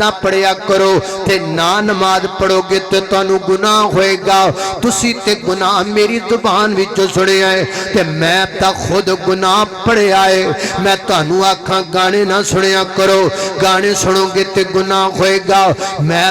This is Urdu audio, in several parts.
نمازاں پڑھیا کرو تے نا نماز پڑھو گے تے تانوں گناہ ہوئے گا تسی تے گناہ میری زبان وچوں سنے آئے تے میں تا خود گناہ پڑھے آئے میں تانوں آکھاں گانے نہ سنیا کرو گانے سنو گے تے گناہ ہوئے گا میں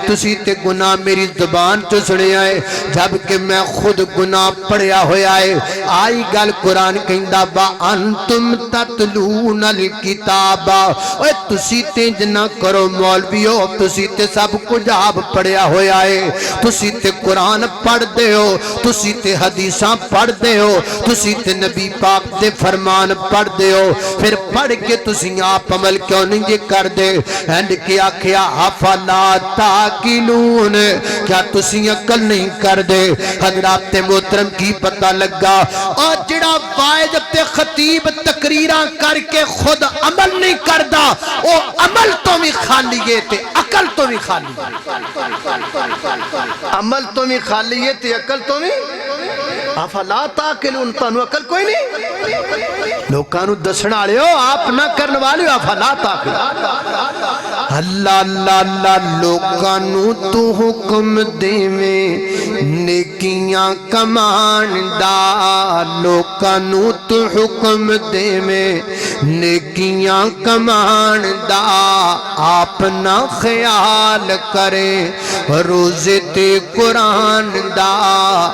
تسی تے گناہ میری زبان تو سنے آئے جبکہ میں خود گناہ پڑھیا ہوئے آئے آئی گل قرآن کہندہ با انتم تتلون الکتابا اوہ تسی تے جنہ کرو مولویو تسی تے سب کچھ آپ پڑھیا ہوئے آئے تسی تے قرآن پڑھ دے ہو تسی تے حدیثاں پڑھ دے ہو تسی تے نبی پاک دے فرمان پڑھ دے ہو پھر پڑھ کے تسی آپ عمل کیوں نہیں کر دے اینڈ کیا کیا افلا تاکلون کیا تسی عقل نہیں کر دے حضرات محترم کی پتہ لگا اور جڑا وائز تے خطیب تقریراں کر کے خود عمل نہیں کردہ او عمل تو بھی خالی ہے تے عقل تو بھی خالی عمل تو بھی خالی ہے تے عقل تو بھی افلا تاکلون تانوں عقل کوئی نہیں لوکانوں دسنا لے ہو آپ نہ کرنے والے ہو افلا تاکلون اللہ اللہ اللہ لوکانوں تو حکم دے میں نیکیاں کمان دا لوکانوں تو حکم دے میں نیکیاں کمان دا آپ نہ خیال کرے روزے تے قرآن دا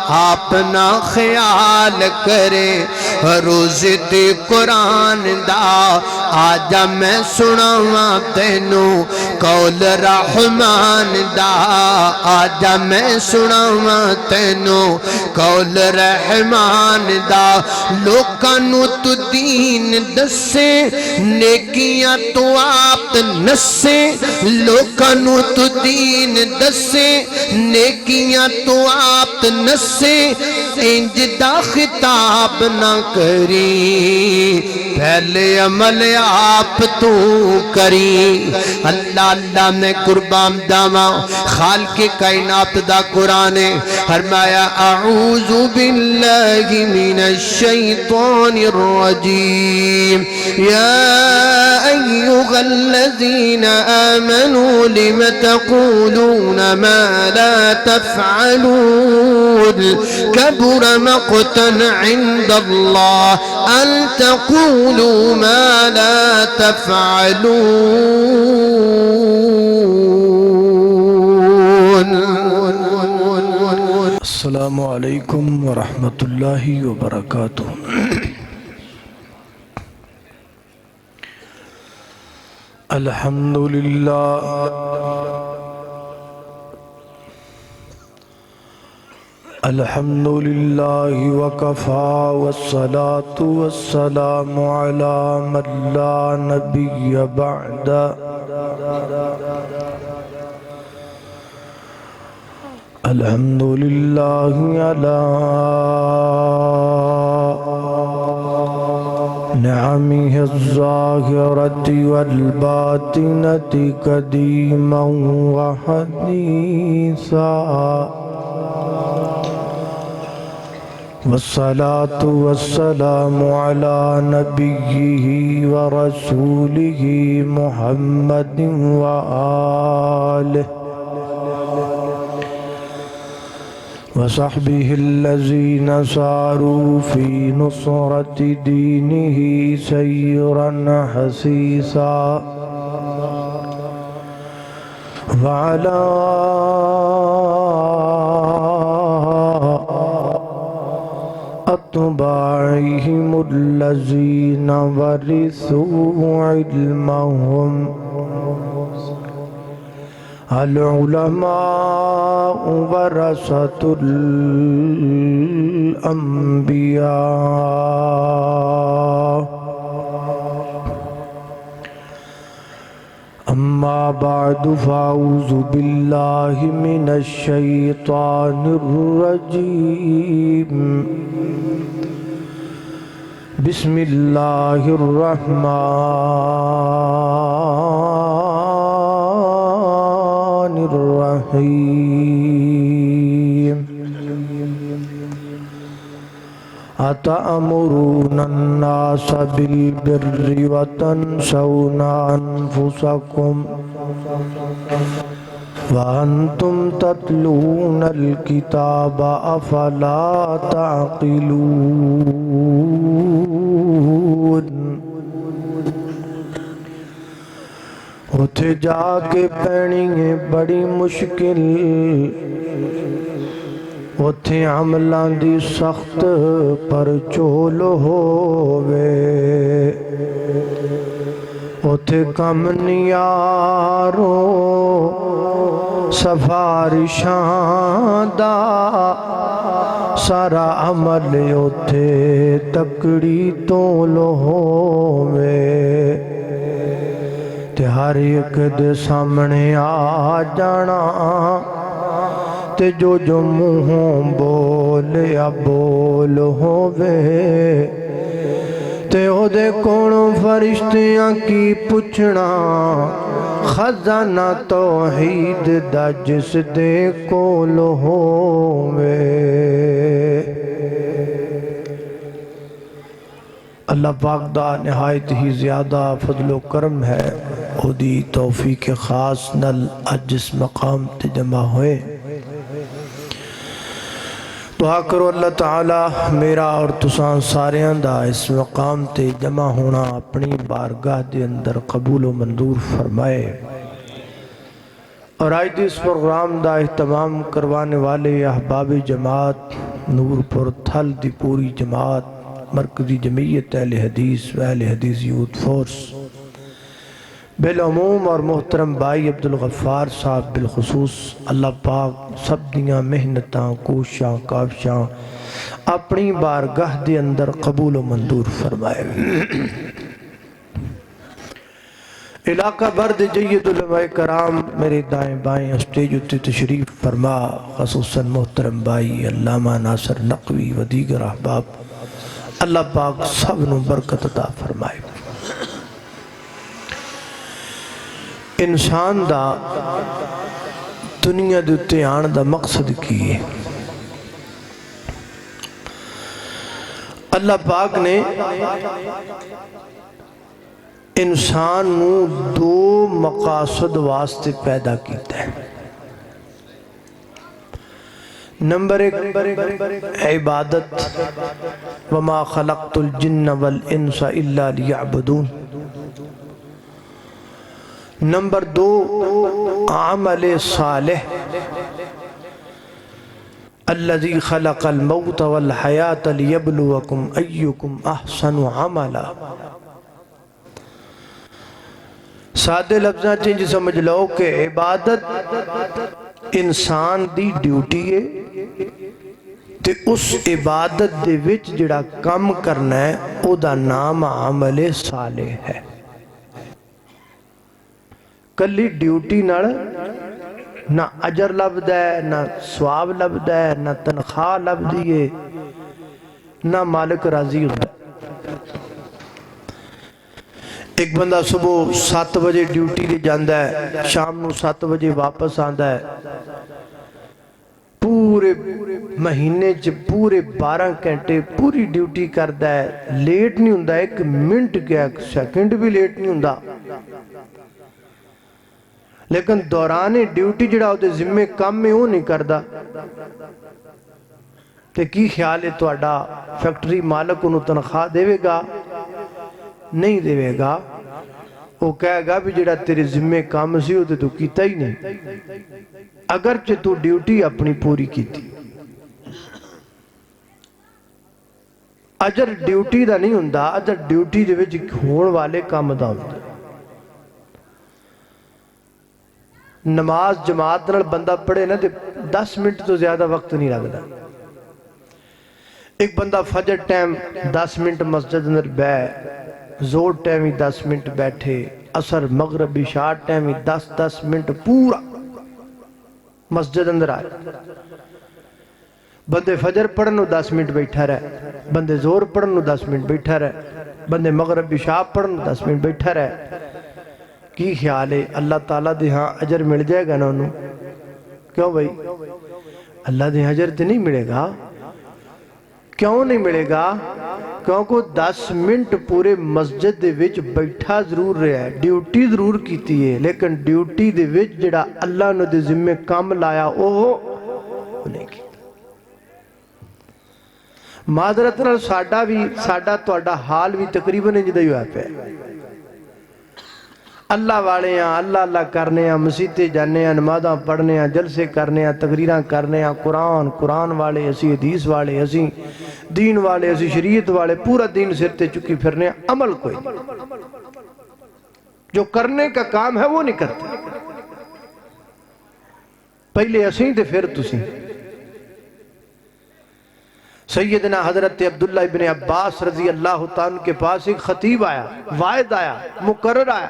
آپ نہ خیال کرے روزے تے قرآن دا آجا میں سناواں تینوں قول رحمان دا آجا میں سناواں تینوں قول رحمان دا لوکانوں تو دین دسے نیکیاں تو آپ نسے لوکانوں تو دین دسے نیکیاں تو آپ نسے انج دا خطاب نہ کری پہلے عمل آپ تو کری اللہ اللہ میں قربان داما خالق کائنات دا قرآن فرمایا اعوذ باللہ من الشیطان الرجیم یا ایہا الذین آمنوا لم تقولون ما لا تفعلون كبر مقتا عند الله أن تقولوا ما لا تفعلون السلام علیکم ورحمۃ اللہ وبرکاتہ الحمدللہ الحمدللہ وکفا والصلاة والسلام علی من لا نبی بعد الحمدللہ علی نعمه الظاهرة والباطنة قديما وحديثا والصلاة والسلام على نبيه ورسوله محمد وآله وصحبه الذين ساروا في نصرة دينه سيرا حسيسا وعلى أتباعهم الذين ورثوا علمهم العلماء ورثة الأنبياء أما بعد فأعوذ بالله من الشيطان الرجيم بسم الله الرحمن الرحيم أتأمرون الناس بالبر وتنسون أنفسكم وأنتم تتلون الكتاب أفلا تعقلون اتھے جا کے پینی ہے بڑی مشکل اتھے عملان دی سخت پر چول ہووے اتھے کم نیاروں سفارشاں دا سارا عمل اتھے تکڑی تول ہووے تے ہر ایک دے سامنے آ جانا تے جو جو منہوں بولیا بول ہووے تے او دے کونوں فرشتیاں کی پچھنا خزانہ توحید دا جس دے کول ہووے اللہ پاک دا نہایت ہی زیادہ فضل و کرم ہے او دی توفیق خاص نل اج اس مقام تے جمع ہوئے دعا کرو اللہ تعالی میرا اور تساں ساریاں دا اس مقام تے جمع ہونا اپنی بارگاہ دے اندر قبول و منظور فرمائے اور آج اس پروگرام دا اہتمام کروانے والے احباب جماعت نور پر تھل دی پوری جماعت مرکزی جمعیت اہل حدیث و اہل حدیث یوتھ فورس بالعموم اور محترم بھائی عبدالغفار صاحب بالخصوص اللہ پاک سب دیاں محنتاں کوشاں کافشاں اپنی بارگاہ دے اندر قبول و منظور فرمائے علاقہ برد جید علماء کرام میرے دائیں بائیں اسٹیج اتے تشریف فرما خصوصاً محترم بھائی علامہ ناصر نقوی و دیگر احباب اللہ پاک سب نو برکت عطا فرمائے انسان دا دنیا دے آن دا مقصد کی ہے اللہ پاک نے انسان نو دو مقاصد واسطے پیدا کیتا ہے نمبر ایک عبادت وما خلقت الجن والانس الا لیعبدون نمبر دو عمل صالح الذي خلق الموت والحیات لیبلوکم ایکم احسن عملا سادے لفظاں چینج سمجھ لو کہ عبادت انسان دی ڈیوٹی ہے تے اس عبادت دے وچ جڑا کم کرنا ہے او دا نام عمل صالح ہے کلی ڈیوٹی نہ اجر لبدا ہے نہ ثواب لبدا ہے نہ تنخواہ لبدی ہے نہ مالک راضی ہوتا ہے ایک بندہ صبح 7 بجے ڈیوٹی لے جاندہ ہے شام نو 7 بجے واپس آندہ ہے پورے مہینے پورے 12 گھنٹے پوری ڈیوٹی کردہ ہے لیٹ نہیں ہوندہ ایک منٹ کیا ایک سیکنڈ بھی لیٹ نہیں ہوندہ لیکن دوران ڈیوٹی جڑا ہوتے ذمہ کام میں ہو نہیں کردہ تے کی خیال ہے تو اڈا فیکٹری مالک انہوں تنخواہ دے گا نہیں دے گا وہ کہے گا بھی جڑا تیرے ذمہ کام سی ہوتے تو کیتا ہی نہیں اگرچہ تو ڈیوٹی اپنی پوری کی تھی اجر ڈیوٹی دا نہیں ہوندہ اجر ڈیوٹی دے وچ ہون والے کام دا ہوندہ نماز جماعت نال بندہ پڑھے نا 10 منٹ تو زیادہ وقت نہیں لگتا ایک بندہ فجر ٹائم 10 منٹ مسجد اندر بے زور ٹائم 10 منٹ بیٹھے عصر مغرب عشاء ٹائم 10 منٹ پورا مسجد اندر آئے بندے فجر پڑھنو 10 منٹ بیٹھا رہے بندے زور پڑھنو 10 منٹ بیٹھا رہے بندے مغرب عشاء پڑھنو 10 منٹ بیٹھا رہے کی خیال ہے اللہ تعالیٰ دے ہاں اجر مل جائے گا نا انہوں کیوں بھائی اللہ دے اجر تے نہیں ملے گا کیوں نہیں ملے گا کیونکہ 10 منٹ پورے مسجد دے وچ بیٹھا ضرور رہا ہے، ڈیوٹی ضرور کیتی ہے، لیکن ڈیوٹی دے وچ جڑا اللہ نے دے ذمہ کام لایا وہ نہیں کی۔ معذرت نال ساڈا تہاڈا حال بھی تقریباً جدا ہی ہوا پیا، اللہ والے ہیں، اللہ اللہ کرنے ہیں، مسیتے جانے ہیں، نمازاں پڑھنے ہیں، جلسے کرنے ہیں، تقریراں کرنے ہیں، قرآن والے اسی، حدیث والے اسی، دین والے اسی، شریعت والے، پورا دین سر تے چکی پھرنے ہیں، عمل کوئی نہیں، جو کرنے کا کام ہے وہ نہیں کرتے، پہلے اسیں تے پھر تسیں۔ سیدنا حضرت عبداللہ ابن عباس رضی اللہ تعالیٰ کے پاس ایک خطیب آیا، واعظ آیا، مقرر آیا۔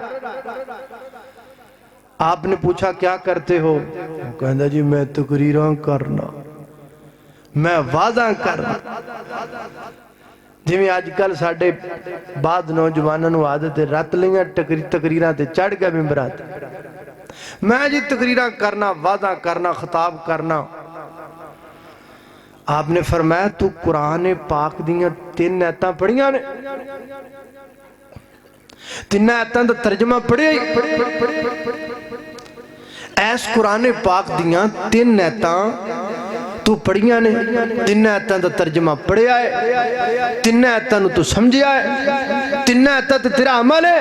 آپ نے پوچھا کیا کرتے ہو؟ وہ کہندا جی میں تقریراں کرنا، میں وعظاں کرنا۔ جی میں آج کل ساڑھے بعد نوجوانوں عادت رات لیاں تقریراں تے چڑھ گئے ممبرات، میں جی تقریراں کرنا، وعظاں کرنا، خطاب کرنا۔ آپ نے فرمایا تو قرآن پاک دیاں 3 آیتاں پڑھیاں نے، 3 آیتاں دا ترجمہ پڑھے، ایس قرآن پاک دیاں 3 آیتاں تو پڑھیاں نے، 3 آیتاں دا ترجمہ پڑھے آئے، 3 آیتاں نو تو سمجھے آئے، 3 آیتاں تے تیرا عمل ہے۔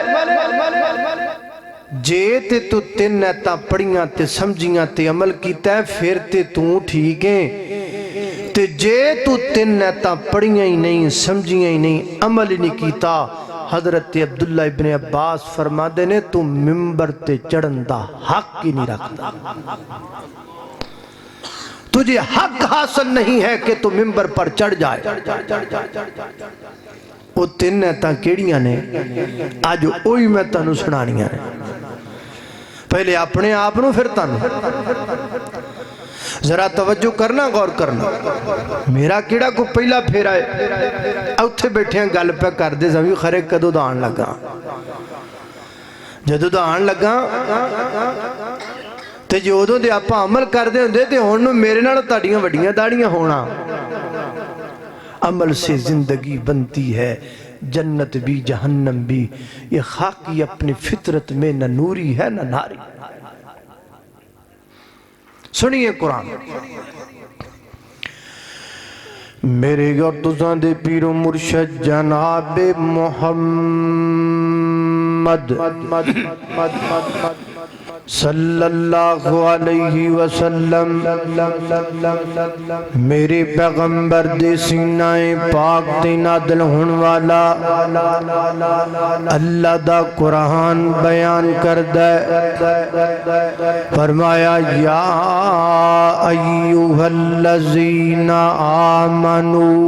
جے تے تو 3 آیتاں پڑھیاں تے سمجھیاں تے عمل کیتا ہے پھر تے تو ٹھیک ہے، تے جے تو 3 آیتاں پڑھیاں ہی نہیں، سمجھیاں ہی نہیں، عمل ہی نہیں کیتا، حضرت عبداللہ ابن عباس فرما دینے تو ممبر تے چڑھن دا حق ہی نہیں رکھتا، تجھے حق حاصل نہیں ہے کہ تو ممبر پر چڑھ جائے۔ وہ 3 آیتاں کیڑیاں نے آج اوہی میں تانوں سنانیاں نے، پہلے اپنے آپ نو پھر تانوں، ذرا توجہ کرنا، غور کرنا۔ میرا کیڑا کو پہلا پھیرا ہے، اوتھے بیٹھے ہیں گل پہ کر دے زمین خرے کدو دان لگا، جدو دان لگا تے جو دے آپا عمل کر دے ہوندے تے ہونو میرے نال تاڑیاں وڈیاں داڑیاں ہونا۔ عمل سے زندگی بنتی ہے، جنت بھی جہنم بھی، یہ خاکی اپنی فطرت میں نہ نوری ہے نہ ناری۔ سنیے قرآن، میرے اور تزاں دے پیر و مرشد جناب محمد صلی اللہ علیہ وسلم، میرے پیغمبر دے سینہ پاک تے نازل ہون والا اللہ دا قرآن بیان کردہ، فرمایا یا ایوہ الذین آمنوا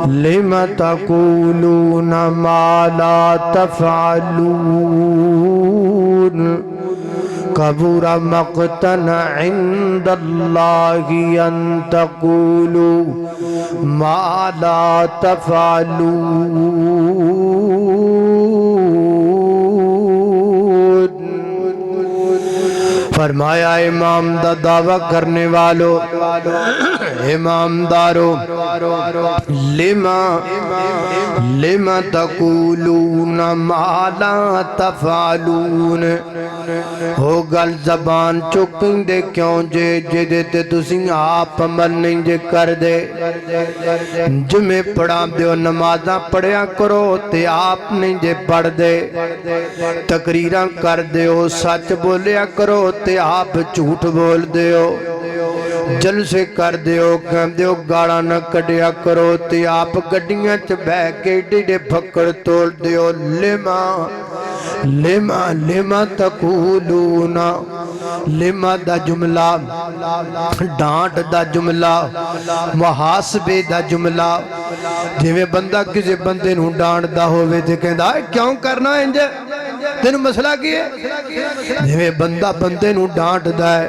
لم تقولون ما لا تفعلون کبر مقتن عند اللہ ان تقولوا ما لا تفعلون۔ فرمایا امام دا دعویٰ کرنے والو، امام دارو، لما تقولون ما لا تفعلون، ہو گل زبان چکیں دے کیوں جے جے تے تسیں آپ عمل نہیں جے کر دے، جمعے پڑھا دیو نمازاں پڑھیا کرو تے آپ نہیں جے پڑھ دے، تقریراں کر دیو سچ بولیا کرو تے آپ جھوٹ بول دیو، جلسے کر دیو کہم دیو گاڑا نہ کڑیا کرو تے آپ گڑیاں چ بہ کے ڈیڈے پھکڑ توڑ دیو۔ لما تقولون، لما دا جملہ ڈانٹ دا جملہ، محاسبے دا جملہ، جویں بندہ کسی بندے نوں ڈانٹ دا ہوئے تے کہندا ہے کیوں کرنا ہے انجے، تینوں مسئلہ کی ہے؟ جویں بندہ بندے نوں ڈانٹ دا ہے،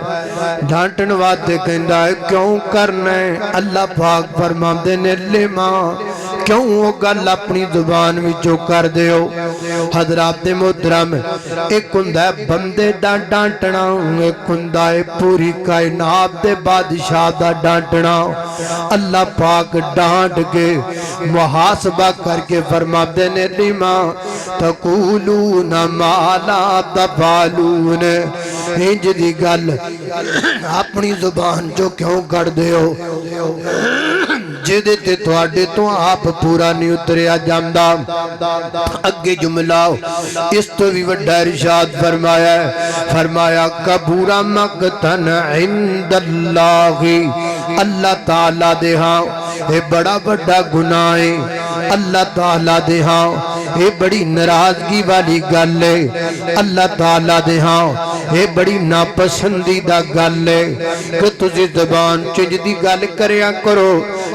ڈانٹن واسطے کہندا ہے کیوں کرنا ہے؟ اللہ پاک فرماندے نے لما، کیوں وہ گل اپنی زبان وچوں کر دیو، حضرات محترم ایک ہوندا ہے بندے دا ڈانٹنا ایک ہوندا ہے پوری کائنات دے بادشاہ دا ڈانٹنا اللہ پاک ڈانٹ کے محاسبہ کر کے فرماتے نے لما تقولون ما لا تفعلون انج دی گل اپنی زبان جو کیوں کر دے ہو جدے تے تواڈے تو آپ پورا نہیں اتریا جاندا اگے جملہ اس تو بھی وڈا ارشاد فرمایا ہے فرمایا کبورا مقتن عند اللہ اللہ تعالیٰ دے ہاں اے بڑا بڑا گناہ ہے اللہ تعالیٰ دے ہاں اے بڑی ناراضگی والی گل ہے اللہ تعالیٰ دے ہاں اے بڑی ناپسندیدہ گل ہے کہ تسی زبان چ جدی گل کریا کرو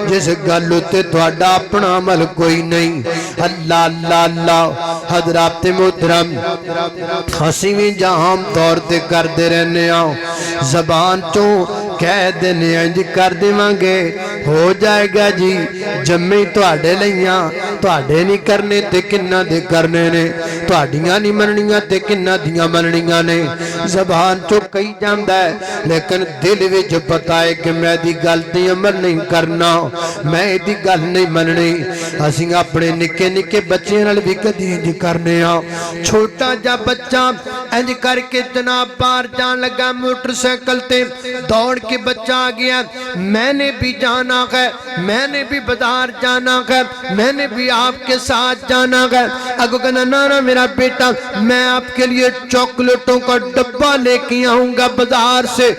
جس گل تے تہاڈا اپنا عمل کوئی نہیں اللہ اللہ اللہ حضرات محترم ہسی بھی جہاں طور تے کر دے رہنے آؤ زبان چوں کہہ دینے انج کر دے مانگے ہو جائے گا جی جمعی تواڈے لیاں تواڈے نہیں کرنے تے کنہ دے کرنے نے تواڈیاں نہیں مننیاں تے کنہ دیاں مننیاں نے زبان چو کئی جاندہ ہے لیکن دل وچ پتہ ہے کہ میں دی گل تے عمل نہیں کرنا میں دی گل نہیں مننی اسیں اپنے نکے نکے بچے نال بھی کدی انج کرنے آ چھوٹا جا بچہ انج کر کے جناب باہر جان لگا موٹر سائیکل تے دوڑ کے بچہ آ گیا میں نے بھی جانا ہے میں نے بھی بازار جانا ہے میں نے بھی آپ کے ساتھ جانا ہے اگو کہنا نانا میرا بیٹا میں آپ کے لیے چاکلیٹوں کا ڈبہ لے کے آؤں گا بازار سے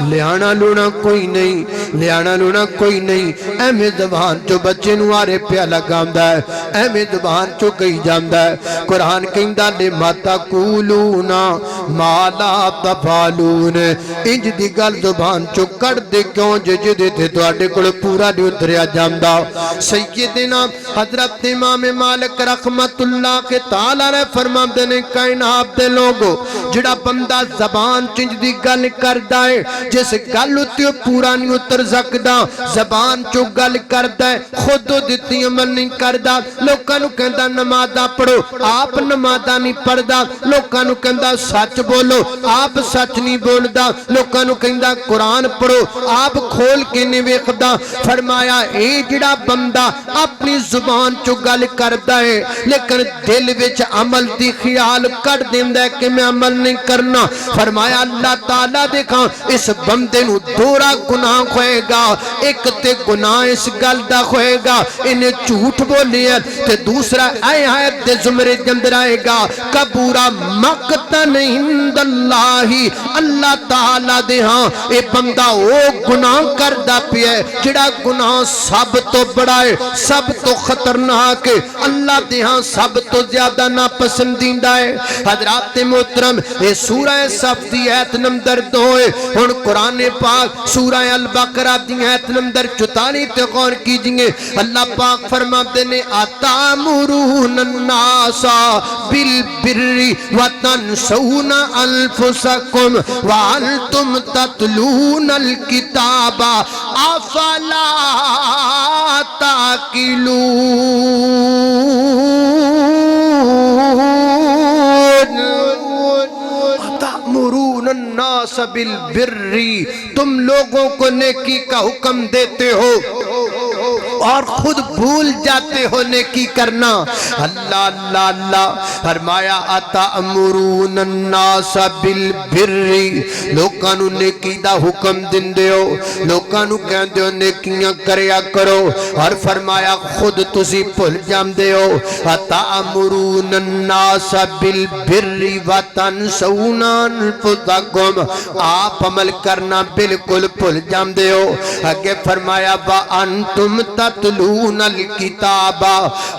لے آنا لونا کوئی نہیں لے آنا لونا کوئی نہیں اے میں زبان چو بچے نوارے پیالہ گامدہ ہے اے میں زبان چو کہی جامدہ ہے قرآن کہندہ لے ماتا کولونا مالا تفعلون انج دی گل زبان چو کر دے کیوں جے دیتے تو آٹے کڑے پورا نہیں اتریا جامدہ سیدنا حضرت امام مالک رحمت اللہ کے تعالیٰ نے فرما دینے کائنات دے لوگو جڑا بندہ زبان چنج دی گل کر دائے جیسے گل ہوتی پورا نہیں اتر سکدا زبان چو گل کر دائے خود دیتی عمل نہیں کر دا لوکانو کہندہ نمازہ پڑھو آپ نمازہ نہیں پڑھ دا لوکانو کہندہ سچ بولو آپ سچ نہیں بول دا لوکانو کہندہ قرآن پڑھو آپ کھول کے نہیں ویکھدا فرمایا اے جڑا بندہ اپنی زبان چو گل کردا ہے لیکن دل وچ عمل دی خیال کر دیندا ہے کہ میں عمل نہیں کرنا فرمایا اللہ تعالیٰ دیکھاں اس بندے نو دورا گناہ ہوئے گا ایک تے گناہ اس گل دا ہوئے گا انہیں جھوٹ بولی ہے تے دوسرا اے آیت دے زمرے جندر آئے گا کبورا مقتن عند اللہ اللہ تعالیٰ دے ہاں اے بندہ او گناہ کردہ پیا ہے جڑا گناہ سب تو بڑا ہے سب تو خطرناک ہے اللہ دے ہاں سب تو زیادہ ناپسندیدہ ہے حضرات محترم اے سورہ صف دی ایت نمبر 2 ہے اور قرآن پاک سورہ البقرہ دی ایت نمبر 44 تے غور کیجئے اللہ پاک فرماتے نے اتامرون الناس بالبر وتنسون انفسکم وانتم تتلون الکتاب افلا تاکلون تأمرون الناس بالبر تم لوگوں کو نیکی کا حکم دیتے ہو اور خود بھول جاتے ہو نیکی کرنا اللہ اللہ اللہ فرمایا اتأمرون الناس بالبر لوکانو نیکی دا حکم دندے ہو لوکانو کہندے ہو نیکیاں کریا کرو اور فرمایا خود تسی بھول جاندے ہو اتأمرون الناس بالبر وتنسون انفسکم آپ عمل کرنا بالکل بھول جاندے ہو آگے فرمایا وانتم تتلون الکتاب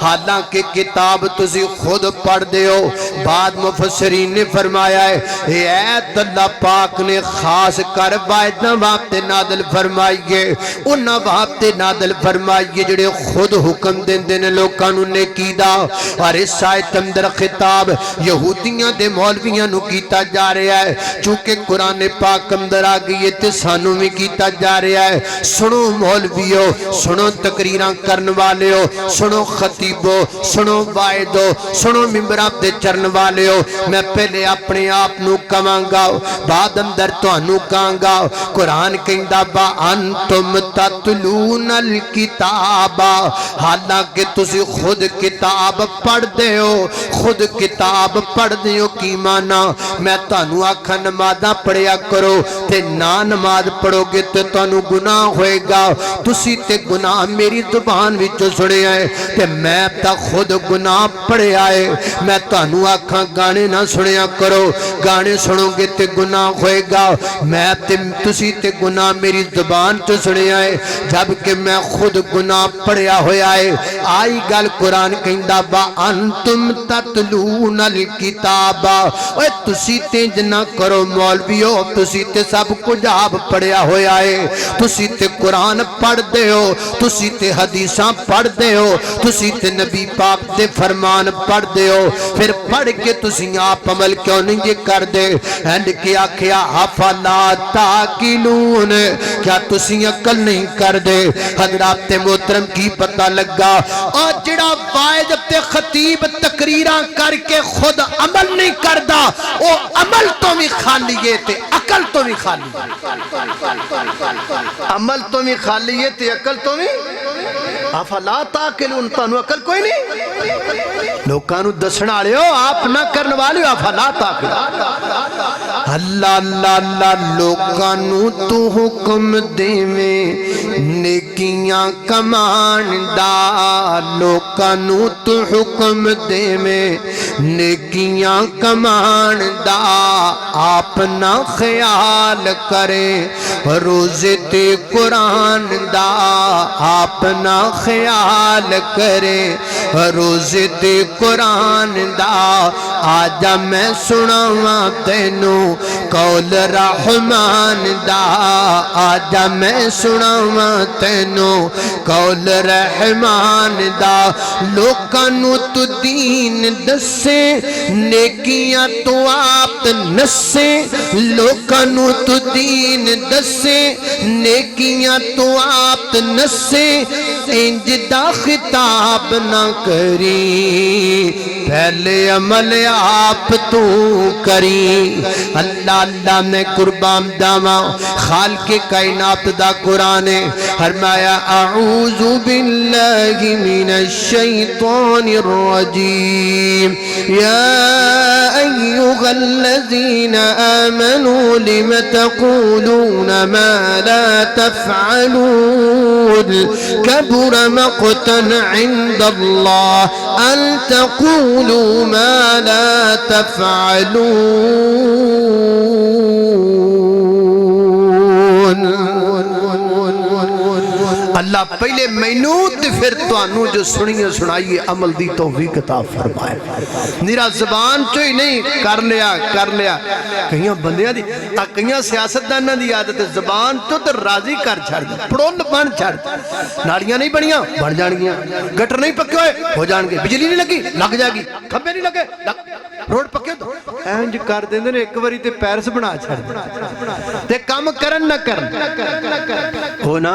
حالانکہ کتاب تسی خود پڑھ دے ہو بعد مفسرین نے فرمایا ہے اے ایت اللہ پاک نے خاص کر باید نوابتے نادل فرمائیے ان نوابتے نادل فرمائیے جڑے خود حکم دیں دینے لوکانو نے کی دا اور اس آیت اندر خطاب یہودیاں دے مولویاں نو کیتا جا رہا ہے چونکہ قرآن پاک اندر آگئی تے سانو میں کیتا جا رہا ہے سنو مولویو سنو تک تقریراں کرن والے ہو، سنو خطیبو، سنو وائدو، سنو ممبراں تے چرن والے ہو، میں پہلے اپنے آپ نو کہاں گا، بعد اندر تانوں کہاں گا۔ قرآن کہندا با انتم تتلون الکتاب، حالانکہ تسی خود کتاب پڑھ دے ہو، خود کتاب پڑھ دے ہو کی مانا؟ میں تانوں آکھا نمازاں پڑھیا کرو تے نہ نماز پڑھو گے تے تانوں گناہ ہوئے گا۔ تسی تے گناہ میری زبان وچوں سنے آئے تے میں تا خود گناہ پڑھے آئے۔ میں تانوں آکھاں گانے نہ سنیا کرو، گانے سنو گے تے گناہ ہوئے گا۔ میں تسی تے گناہ میری زبان تو سنے آئے جبکہ میں خود گناہ پڑھیا ہویا ہے۔ آئی گل قرآن کہندا با انتم تتلون الکتاب، اوے تسی تے جنہ کرو مولویو، تسی تے سب کچھ آپ پڑھیا ہویا ہے، تسی تے قرآن پڑھ دے ہو، تسی تے حدیثاں پڑھ دے ہو، تسی تے نبی پاک دے فرمان پڑھ دے ہو، پھر پڑھ کے تسی آپ عمل کیوں نہیں یہ کر دے؟ اینڈ کیا کیا افلا تاکلون، کیا تسی عقل نہیں کر دے؟ حضرات محترم کی پتہ لگا اور جڑا وائد تے خطیب تقریراں کر کے خود عمل نہیں کردا، وہ عمل تو بھی خالی ہے تے عقل تو بھی خالی ہے، عمل تو بھی خالی ہے تے عقل تو بھی افلا تاکلون، تانوں عقل کوئی نہیں، لوکاں نوں دسن والے ہو، آپ نہ کرن والے ہو، افلا تاکلون۔ اللہ اللہ اللہ، لوکاں نوں تو حکم دیویں نیکیاں کمان دا، لوکاں نوں تو حکم دیویں نیکیاں کمان دا، آپ نہ خیال کرے روزے تے قرآن دا، آپ نہ خیال کرے روزے تے قرآن دا۔ آجا میں سناواں تینوں قول رحمان دا، آجا میں سناواں تینوں قول رحمان دا۔ لوکاں نوں تو دین دسے نیکیاں تو آپ نسے، لوکاں نوں تو دین دسے نیکیاں تو آپ نسے، انج دا خطاب نہ کری پہلے عمل آپ تو کری۔ اللہ اللہ میں قربان داواں خالق کائنات دا قرآن ہے، فرمایا اعوذ باللہ من الشیطان الرجیم، یا ایہا الذین آمنوا لم تقولون ما لا تفعلون، کبر مقتا عند اللہ ان تقولوا ما لا تفعلون۔ اللہ پہلے مینوت پھر توانوں جو سنیے سنائیے عمل دی توفیق عطا فرمائے۔ نیرا زبان چو ہی نہیں کر لیا کہیں بندیاں دی، کہیں سیاستداناں دی عادت زبان تو راضی کر چھڑ دے، پڑول بن چھڑ دے، ناڑیاں نہیں بنیاں بن جان گیاں، گٹر نہیں پکے ہوئے ہو جان گے، بجلی نہیں لگی لگ جائے گی، کھمبے نہیں لگے روڈ پکے تو اینج کر دیندے نے، ایک واری تے پیرس بنا چھڑ دے تے کام کرن نہ کرن۔ ہونا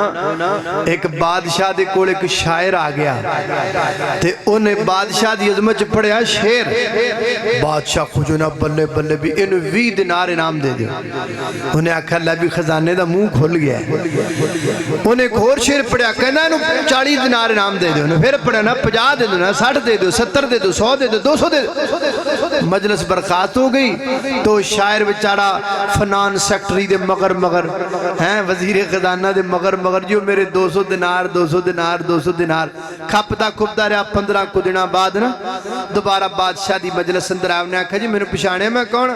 ایک بادشاہ دے کول ایک شاعر آ گیا تے انہیں بادشاہ دی عظمت پڑھیا شعر، بادشاہ خوجونا بلے بلے بھی انہوں 20 دینار انعام دے دیا، انہیں آکھا اللہ بھی خزانے دا منہ کھل گیا ہے، انہیں ایک اور شعر پڑھیا کہنا انہوں 40 دینار انعام دے دیا، انہیں پھر پڑھیا نا 50 دے دو نا 60 دے دو 70 دے دو 100 دے دو 200 دے دو۔ مجلس برخاست ہو گئی تو شاعر بچارہ فنان سیکٹری دے مگر ہیں وزیر خزانہ دے مگر جو میرے 200 دینار کھپتا کھپتا رہا 15 کو دنہ بعد نا دوبارہ بادشاہ دی مجلس اندر آئے، انہیں آکھا جی میں نے پچھانے میں کون؟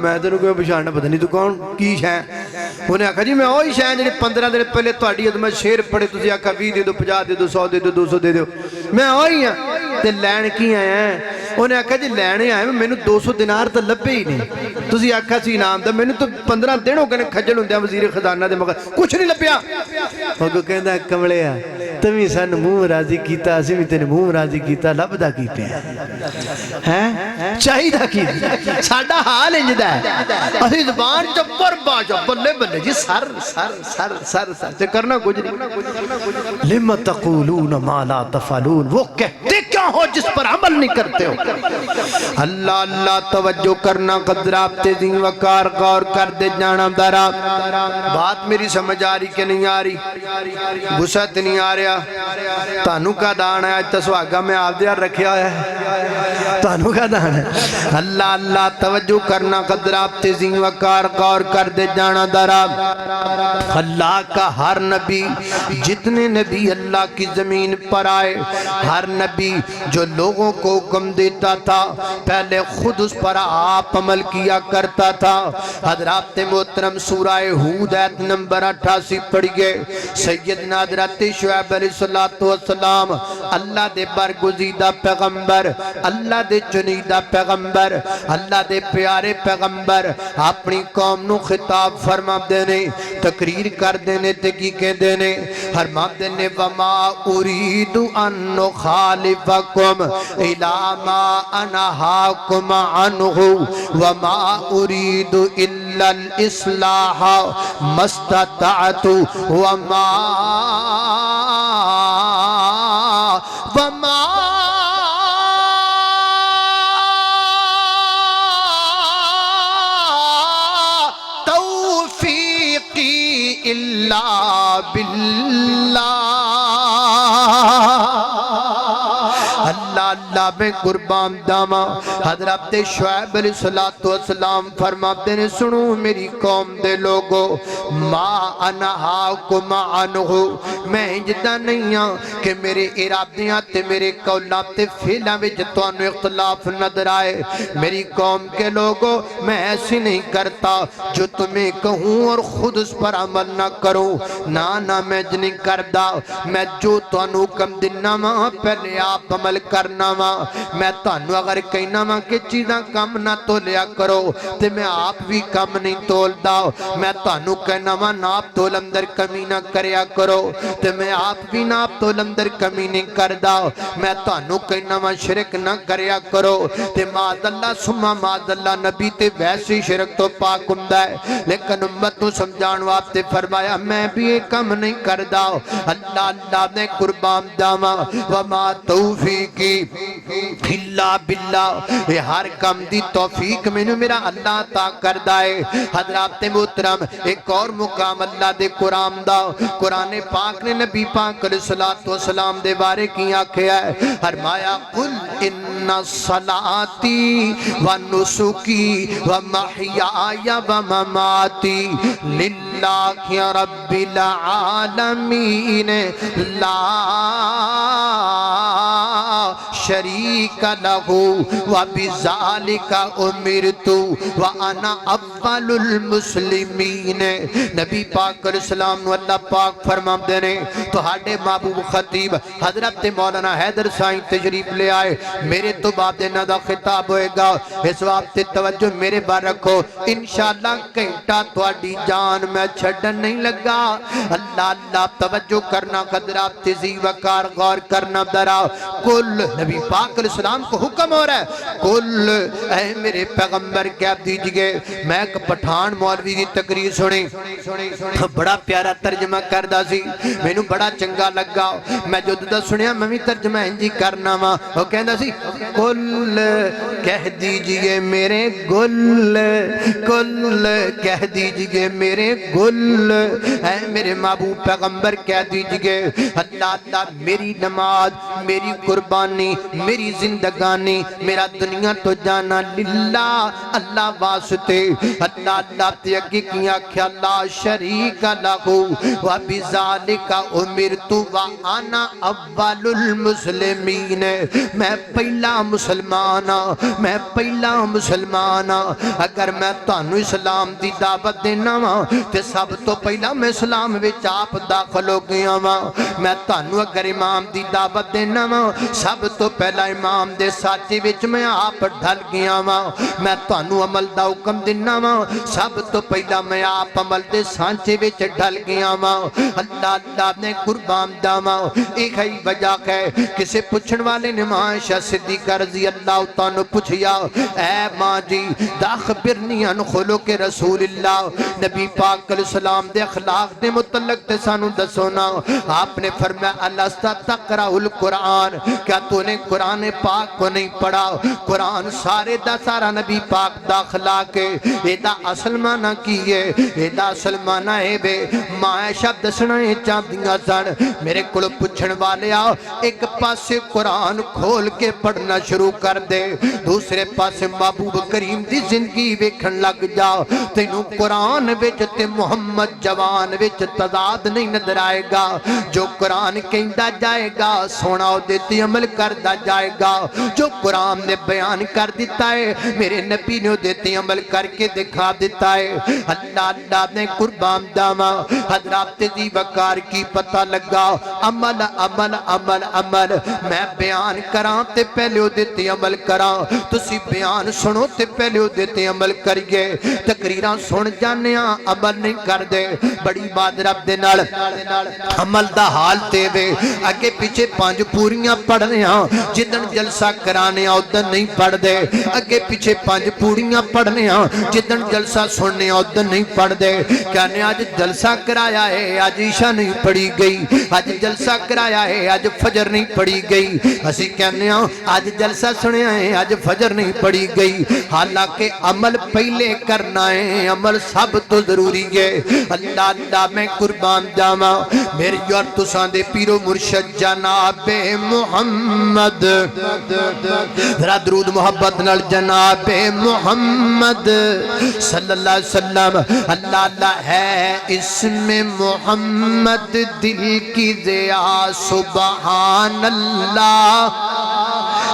میں تو کوئی پچھانا پتہ نہیں تو کون کی شاہ؟ انہیں آکھا جی میں وہی شاہ جنہیں 15 دن پہلے تہاڈی عظمت شعر پڑھے تسی آکھا 20 دے دو 50 دے دو 100 دے دو 200 دے دو، میں وہی ہاں تے لین کی آئے ہیں انہیں آکھا جی لینے آئے میں نے 200 دینار تو لبے ہی نہیں تسی آکھا سی انعام دا میں نے تو 15 دن ہو گئے کھجل ہوندے وزیر خزانہ دے مگر کچھ نہیں لبیا وہ کہندا کملیا تمہیں سن منہ راضی کیتا اسی بھی تینے منہ راضی کیتا لبدا کی پیا ہیں چاہیدہ کی ساڈا حال انجدا ہے اسی زبان چپر باجا بلے بلے جی سر سر سر سر سر سے کرنا کچھ نہیں لم تقولون ما لا تفعلون وہ کہتے کیا ہو جس پر عمل نہیں کرتے ہو اللہ اللہ توجہ کرنا قدر آپ تے دین وقار غور کر دے جانا دارا بات میری سمجھ آ رہی کہ نہیں آ رہی غصت نہیں آ رہا تانوں کا دان ہے آج تسواگا میں آپ دیار رکھیا ہے تانوں کا دان ہے اللہ اللہ توجہ کرنا قدر آپ تے دین وقار غور کر دے جانا دارا اللہ کا ہر نبی جتنے نبی اللہ کی زمین پر آئے ہر نبی جو لوگوں کو حکم دیتا تھا پہلے خود اس پر آپ عمل کیا کرتا تھا حضرات محترم سورہ ہود آیت نمبر 88 پڑھئے سیدنا حضرت شعیب علیہ السلام اللہ دے برگزیدہ پیغمبر اللہ دے چنیدہ پیغمبر اللہ دے پیارے پیغمبر اپنی قوم نو خطاب فرما دینے تقریر کر دینے تکی کہ دینے فرما دینے وما اريد ان نخالفكم الى ما انهاكم عنه وما اريد الا الاصلاح ما استطعت وما توفیقی الا باللہ اللہ اللہ میں قربان داما حضرت شعیب علیہ السلام فرماتے ہیں سنو میری قوم دے لوگو ما انہاکم عنہ میں انجدہ نہیں ہاں کہ میرے ارادیاں تے میرے قولات تے فیلہ میں جتوانو اختلاف نظر آئے میری قوم کے لوگو میں ایسی نہیں کرتا جو تمہیں کہوں اور خود اس پر عمل نہ کروں نہ میں جنہیں کردہ میں جو توانو کم دننا ماں پہلے آپ عمل کرنا ماں میں توانو اگر کہنا ماں کہ چیزاں کم نہ تو لیا کرو تے میں آپ بھی کم نہیں تول داؤ میں توانو کہنا ماں ناپ تول اندر کمی نہ کریا کرو تے میں آپ بھی ناپ تول اندر کمی نہیں کر داؤ میں توانو کہنا ماں شرک نہ کریا کرو تے ماذ اللہ سمہ ماذ اللہ نبی تے ویسی شرک تو پاک ہندہ ہے لیکن امت تو سمجھانو آپ تے فرمایا میں بھی ایک کم نہیں کر داؤ اللہ اللہ نے قربان داما وما توفیقی اللہ باللہ یہ ہر کم دی توفیق میں نے میرا اللہ عطا کر دائے حضرات محترم ایک اور مقام اللہ دے قرآن دا قرآن پاک نے نبی پاک علیہ السلام دے بارے کی آنکھیں ہے فرمایا قل ان صلاتی و نسکی و محیائی و مماتی للہ رب العالمین لا شریک لہو وبذالک امرت وانا اول المسلمین نبی پاک علیہ السلام نو اللہ پاک فرما دینے تو ہاڑے محبوب خطیب حضرت مولانا حیدر سائیں تشریف لے آئے میرے تو باب دینا دا خطاب ہوئے گا اس وقت توجہ میرے بار رکھو انشاءاللہ کہنٹا توڑی جان میں چھڑن نہیں لگا اللہ اللہ توجہ کرنا قدرات تیزی وقار غور کرنا درا کل نبی پاک علیہ السلام کو حکم ہو رہا ہے کل اے میرے پیغمبر کیا دیجئے میں ایک پٹھان مولوی دی تقریر سنی بڑا پیارا ترجمہ کردہ سی میں نو بڑا چنگا لگا میں جو دودہ سنیا میں بھی ترجمہ انجی کرنا ماں وہ کہندہ سی کل کہہ دیجئے میرے گل کل کہہ دیجئے میرے گل اے میرے محبوب پیغمبر کہہ دیجئے اللہ اللہ میری نماز میری قربانی میری زندگانی میرا دنیا تو جانا للہ اللہ واسطے اللہ اللہ تیگی کیا کیا لا شریک لہو وبذالک امرت وانا اول المسلمین میں پہلا مسلمانا میں پہلا مسلمانا اگر میں تانو اسلام دی دعوت دینا ماں تے سب تو پہلا میں اسلام وچ آپ داخل ہو گیا ماں میں تانو اگر امام دی دعوت دینا ماں سب تو پہلا امام دے ساتھے وچ میں آپ ڈھل گیا ہاں میں تانوں عمل دا حکم دینا ہاں سب تو پہلا میں آپ عمل دے سانچے وچ ڈھل گیا ہاں اللہ نے قربان داواں ایک ہی وجہ ہے کسے پوچھن والے نے ماں عائشہ صدیقہ رضی اللہ تعالیٰ پوچھیا اے ماں جی دا خبرنی عن خلق رسول اللہ نبی پاک علیہ السلام دے اخلاق دے متعلق تے سانو دسونا آپ نے فرمایا الاستا تقرأ القرآن کیا تو نے قرآن پاک کو نہیں پڑھا قرآن سارے دا سارا نبی پاک دا اخلاق ہے ایدہ اصل معنی کی ہے ایدہ اصل معنی ہے بے ماں عائشہ دسنا ہے چاندیاں سن میرے کلو پوچھن والے آؤ ایک پاسے قرآن کھول کے پڑھنا شروع کر دے دوسرے پاسے محبوب کریم دی زندگی ویکھن لگ جاؤ تینوں قرآن وچ تے محمد جوان وچ تضاد نہیں نظر آئے گا جو قرآن کہندا جائے گا سونا دیتی عمل کردا جائے گا جو قرآن نے بیان کر دیتا ہے میرے نبی نے دیتی عمل کر کے دکھا دیتا ہے اللہ نے قربان داواں حضرات دی وقار کی پتہ لگا عمل عمل عمل عمل میں بیان کراں تے پہلے دیتی عمل کراں تسی بیان سنو تے پہلے دیتی عمل کریے تقریراں سن جانے ہاں عمل نہیں کر دے بڑی بات رب دے نال عمل دا حال تے وے اگے پیچھے 5 پوریاں پڑھنے ہاں جدن جلسہ کرانے ہاں ادن نہیں پڑھ دے اگے پیچھے 5 پوریاں پڑھنے ہاں جدن جلسہ سننے ہاں ادن نہیں پڑھ دے کہنے آج جلسہ کرایا ہے آج عشاء نہیں پڑھی گئی آج جلسہ کرایا ہے آج فجر نہیں پڑھی گئی اسی کہنے ہاں آج جلسہ سنے ہیں آج فجر نہیں پڑھی گئی حالانکہ عمل پہلے کرنا ہے عمل سب تو ضروری ہے اللہ میں قربان جاواں میری اور تساں دے پیرو مرشد جناب محمد ذرا درود محبت نال جناب محمد صلی اللہ علیہ وسلم اللہ ہے اسم محمد دل کی ضیا سبحان اللہ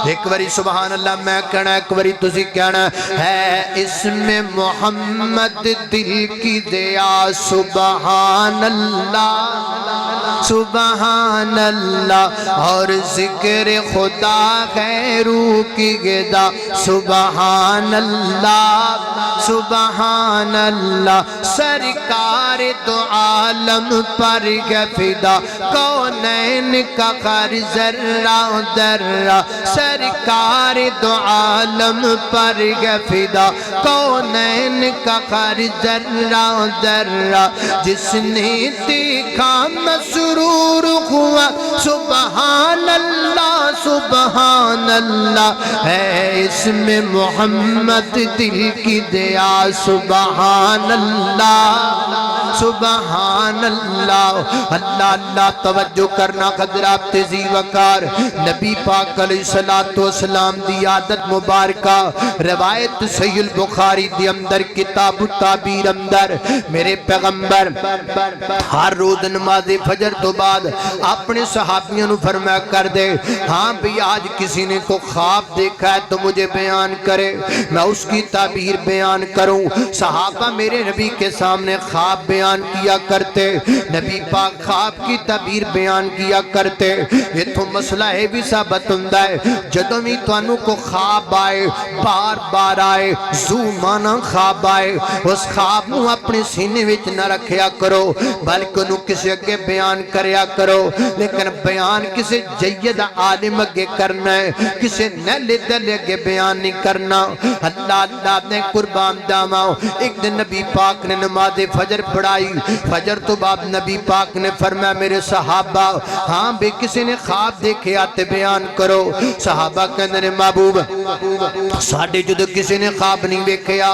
ایک باری سبحان اللہ میں کہنا ایک باری تسی کہنا ہے اسم محمد دل کی ضیا سبحان اللہ سبحان اللہ اور ذکر خدا غیرو کی گدا سبحان اللہ سبحان اللہ سرکار تو عالم پر گفدہ کونین کا خر ذرہ ذرہ سرکار دو عالم پر گفدہ کونین کا خر ذرہ ذرہ جس نے دیکھا مسرور ہوا سبحان اللہ سبحان اللہ ہے اسم محمد دل کی دیا سبحان اللہ سبحان اللہ اللہ توجہ کرنا حضرات تیزی وقار نبی پاک علیہ السلام دی عادت مبارکہ روایت صحیح البخاری دی اندر کتاب التعبیر اندر میرے پیغمبر ہر روز نماز فجر تو بعد اپنے صحابیوں نے فرمایا کر دے ہاں بھی آج کسی نے کو خواب دیکھا ہے تو مجھے بیان کرے میں اس کی تعبیر بیان کروں صحابہ میرے نبی کے سامنے خواب بیان کیا کرتے نبی پاک خواب کی تعبیر بیان کیا کرتے یہ تو مسئلہ ہے بھی ثابت ہوندہ ہے جدوں بھی توانوں کو خواب آئے بار بار آئے زو مانا خواب آئے اس خواب نو اپنے سینے وچ نہ رکھیا کرو بلکہ انہوں کسی اگے بیان کریا کرو لیکن بیان کسی جید عالم اگے کرنا ہے کسی نیلے دل اگے بیان نہیں کرنا اللہ نے قربان داواں ایک دن نبی پاک نے نماز فجر پڑھائی فجر تو بعد نبی پاک نے فرمایا میرے صحابہ ہاں بے کسی نے خواب دیکھے آتے بیان کرو صحابہ کہنے نے محبوب ساڑھے جدو کسی نے خواب نہیں بیکھیا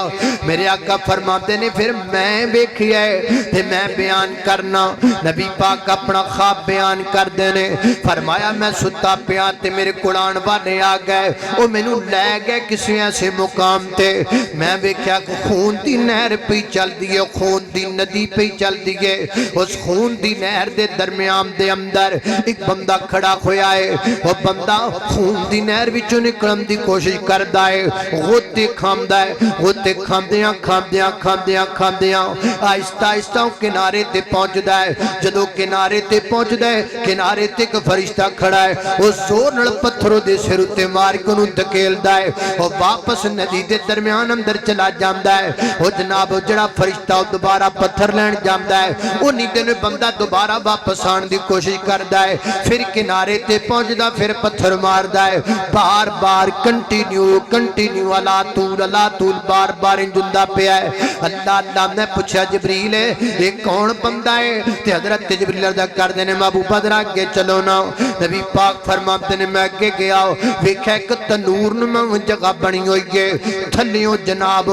میرے آقا فرماتے نے پھر میں بیکھیا ہے پھر میں بیان کرنا نبی پاک اپنا خواب بیان کر دینے فرمایا میں ستا پیاتے میرے قرآن والے آ گئے وہ میں نو لے گئے کسی ایسے مقام تے میں بیکھیا خون دی نہر پہ چل دیئے خون دی ندی پہ چل دیئے اس خون دی نہر دے درمیان دے اندر ایک بندہ کھڑا ہویا ہے وہ بندہ خون دی نہر وچوں نکلن دی کوشش کردا ہے غوطے کھامدا ہے غوطے کھامدیاں کھامدیاں کھامدیاں کھامدیاں آہستہ آہستہ کنارے تے پہنچدا ہے جدوں کنارے تے پہنچدا ہے کنارے تے ایک فرشتہ کھڑا ہے وہ زور نال پتھروں دے سر تے مار کے انہوں دھکیلدا ہے وہ واپس ندی دے درمیان اندر چلا جاندا ہے وہ جناب جڑا فرشتہ دوبارہ پتھر لین جاندا ہے وہ نیدے نے بندہ دوبارہ واپس آن دی کوشش کردا ہے پھر کنارے تے پہنچدا پھر پتھر ماردا ہے بار بار کنٹینیو اللہ طول بار بار انجندہ پہ ہے اللہ نے پوچھا جبریل ہے یہ کون بندہ ہے تے حضرت جبریل عرض کر دینے محبوبہ ذرا آگے چلو نا نبی پاک فرماتے نے میں آگے گیا ویکھا ایک تنور میں جگہ بنی ہوئی ہے تھلیوں جناب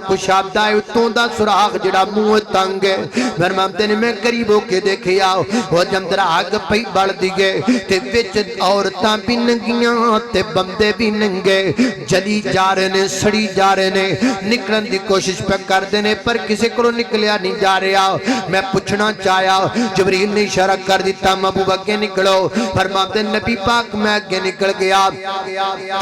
کشادہ ہے اتوں دا سراغ جڑا منہ تنگ ہے فرماتے نے میں قریب ہو کے دیکھیا وہ جندر آگ پئی بڑھ دیئے تے وچ عورتاں بھی ننگیاں تے بندے بھی ننگے جلی جا رہے نے سڑی جا رہے نے نکلن دی کوشش پہ کر دینے پر کسی کو نکلیا نہیں جا رہا میں پوچھنا چاہیا جبریل نے اشارہ کر دیتا محبوب اگے نکلو فرماتے نبی پاک میں اگے نکل گیا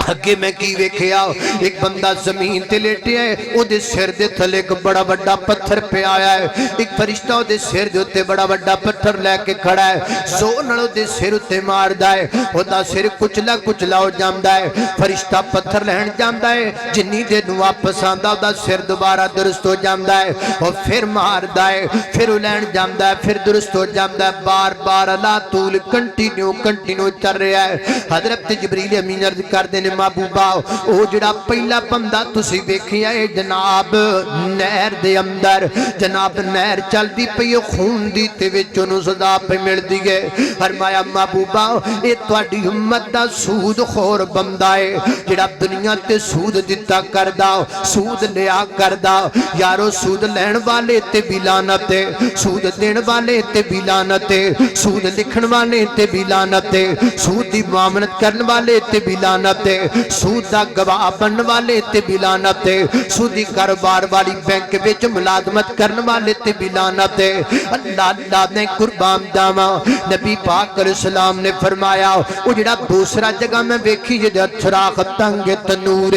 اگے میں کی ویکھیا ایک بندہ زمین تے لیٹے ہے او دے سر دے تھلے ایک بڑا بڑا پتھر پہ آیا ہے ایک فرشتہ او دے سر دے تے بڑا بڑا پتھر لے کے کھڑا ہے زور نال دے سر تے ماردا ہے او دا سر کچلا ہو جاندا ہے فرشتہ پتھر لہن جاندا ہے جنی دے نو واپس آندا او دا سر دوبارہ درست ہو جاندا ہے اور پھر ماردا ہے پھر لہن جاندا ہے پھر درست ہو جاندا ہے بار بار اللہ طول کنٹینیو چل رہا ہے حضرت جبریل امین عرض کر دینے محبوبہ او جڑا پہلا بندہ تسی ویکھیا ہے جناب نہر دے اندر جناب نہر چل دی پئی خون دی تے وچوں نو سزا پہ مل دی ہے فرمایا محبوبہ اے تواڈی امت دا سود خور بندہ ہے جڑا دنیا تے سود دتا کردا سود لیا کردا یارو سود لین والے تے بھی لعنت ہے سود دین والے تے بھی لعنت ہے سود لکھن والے تے بھی لعنت ہے سود دی معاملت کرن والے تے بھی لعنت ہے سود دا گواہ بنن والے تے بھی لعنت ہے سودی کاروبار والی بینک وچ ملازمت کرن والے تے بھی لعنت ہے اللہ نے قربان جاواں نبی پاک علیہ السلام نے فرمایا او جڑا دوسرا جگہ میں ویکھی جے سراغ تنگ تنور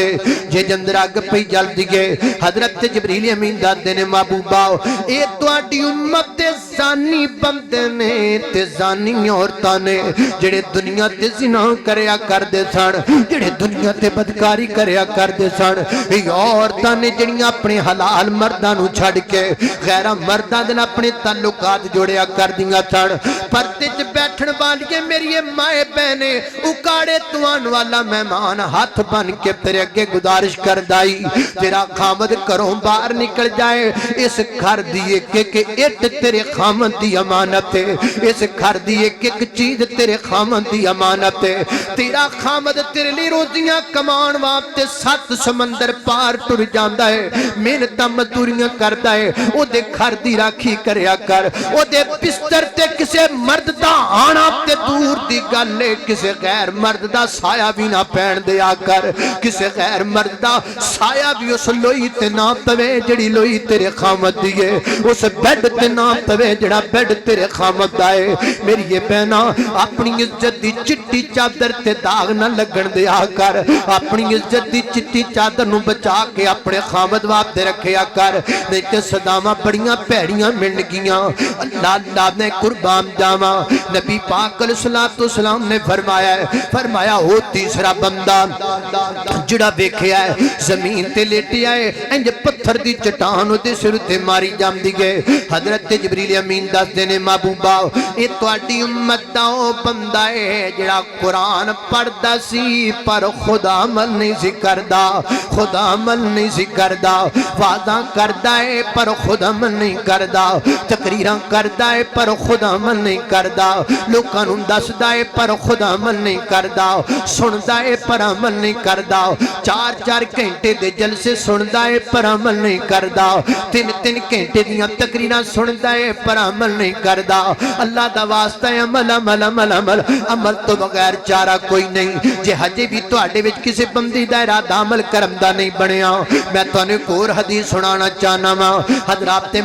جے جندر اگ پئی جل دیے حضرت جبریل امین دادے نے محبوبہ اے تواڈی امت دے زانی بندے نے تے زانی عورتاں نے جڑے دنیا تے زنا کریا کردے سن جڑے دنیا تے بدکاری کریا کردے سن اے عورتاں نے جڑیاں اپنے حلال مرداں نو چھڑ کے غیر مرداں دے اپنے تعلقات جوڑیا کردیاں سن پردے وچ بیٹھن والی میری مائے بہنے اکاڑے توان والا مہمان ہاتھ بن کے تیرے اگے گزارش کر دائی تیرا خامد کروں باہر نکل جائے اس گھر دی ایک اٹ تیرے خامد دی امانت ہے اس گھر دی ایک چیز تیرے خامد دی امانت ہے تیرا خامد تیرے لی روزیاں کمان واسطے 7 سمندر پار ٹر جاندا ہے محنتاں مزدوریاں کردا ہے او دے گھر دی راکھی کریا کر او دے بستر تے کسے مرد دا آنا تے دور دی گل ہے کسے غیر مرد دا سایہ بھی نہ پہن دیا کر کسے غیر مرد دا سایہ بھی اس لوئی تے نہ پوے جڑی لوئی تیرے خامد دیئے اس بیڈ تے نہ پوے جڑا بیڈ تیرے خامد دائے میری یہ بہنا اپنی عزت دی چٹی چادر تے داغ نہ لگن دیا کر اپنی عزت دی چٹی چادر نو بچا کے اپنے خامد واب دے رکھیا کر نہیں تے صدامہ بڑیاں پیڑیاں مل گیاں اللہ نے قربان جاواں نبی پاک علیہ السلام نے فرمایا ہو تیسرا بندہ جڑا ویکھیا ہے زمین تے لیٹیا ہے انج پتھر دی چٹان دے سر تے ماری جاندی گئے حضرت جبریل امین دس دینے محبوبہ اے تواڈی امت دا او بندہ ہے جڑا قرآن پڑھدا سی پر خدا عمل نہیں سی کردا خدا عمل نہیں سی کردا وعدہ کردا ہے پر خدا عمل نہیں کردا تقریراں کردا ہے پر خدا عمل نہیں کردا لوکاں نوں دسدا ہے پر خدا عمل نہیں کردا سندا ہے پر عمل نہیں کردا 4 گھنٹے دے جلسے سندا ہے پر عمل نہیں کردا 3 گھنٹے دیاں تقریراں سندا ہے پر عمل نہیں کردا اللہ دا واسطہ ہے عمل تو بغیر چارہ کوئی نہیں جے ہجے بھی تواڈے وچ کسے بندی دا ارادہ عمل کرم دا نہیں بنیا میں تانوں ایک اور حدیث سنانا چاہنا وا حضرات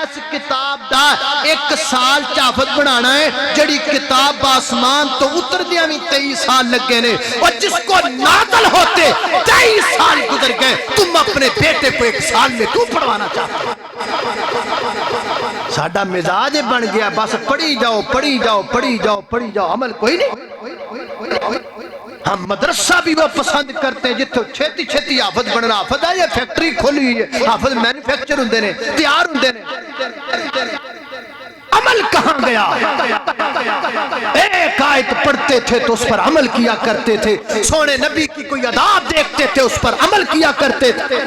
ایس کتاب دا 1 سال حافظ بنانا ہے جڑی کتاب آسمان تو اتر دیا بھی 23 سال لگے نے، اور جس کو نازل ہوتے 23 سال گزر گئے، تم اپنے بیٹے کو 1 سال میں کیوں پڑھوانا چاہتے ہو؟ ساڈا مزاج بن گیا بس پڑھی جاؤ پڑھی جاؤ پڑھی جاؤ پڑھی جاؤ، عمل کوئی نہیں۔ ہم مدرسہ بھی وہ پسند کرتے ہیں جتھے چھتی چھتی حافظ بننا، حافظ ہے یا فیکٹری کھولی ہے، حافظ مینوفیکچر ہوندے نے، تیار ہوندے نے، عمل کہاں گیا؟ ایک آیت پڑھتے تھے تو اس پر عمل کیا کرتے تھے، سونے نبی کی کوئی عذاب دیکھتے تھے اس پر عمل کیا کرتے تھے۔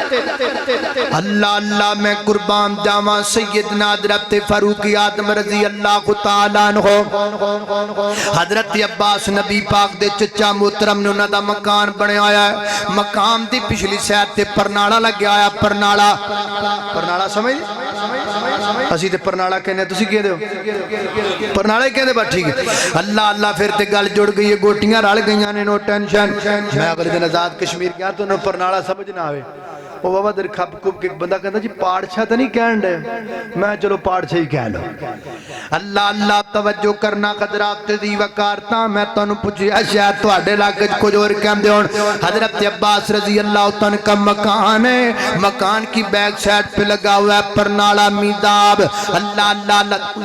اللہ اللہ میں قربان جاواں سیدنا حضرت فاروق اعظم رضی اللہ تعالیٰ عنہ، حضرت عباس نبی پاک دے چچا محترم نے انہاں دا مکان بنے آیا ہے، مقام دی پچھلی سائڈ تے پرنالا لگیا آیا، پرنالا سمجھ اسی تے پرنالا کہنے تسی کہہ دیو پرنالا ہی کہنے بات ٹھیک ہے۔ اللہ اللہ پھر تے گل جڑ گئی ہے، گوٹیاں رل گئیاں نے، نو ٹینشن۔ میں اگر دن آزاد کشمیر گیا تو انہوں پرنالا سمجھ نہ آوے، وہ بابا در کھپ کھپ کے بندہ کہتا جی پاڑچھا تو نہیں کہن دے، میں چلو پاڑچھا ہی کہہ لو۔ اللہ اللہ توجہ کرنا قدرات دی وکارتا، میں تانوں پوچھیا شاید تواڈے علاقے کچھ اور کہندے ہون۔ حضرت عباس رضی اللہ عنہ کا مکان ہے، مکان کی بیک سائڈ پہ لگا ہوا ہے پرنالا میداب۔ اللہ اللہ اللہ،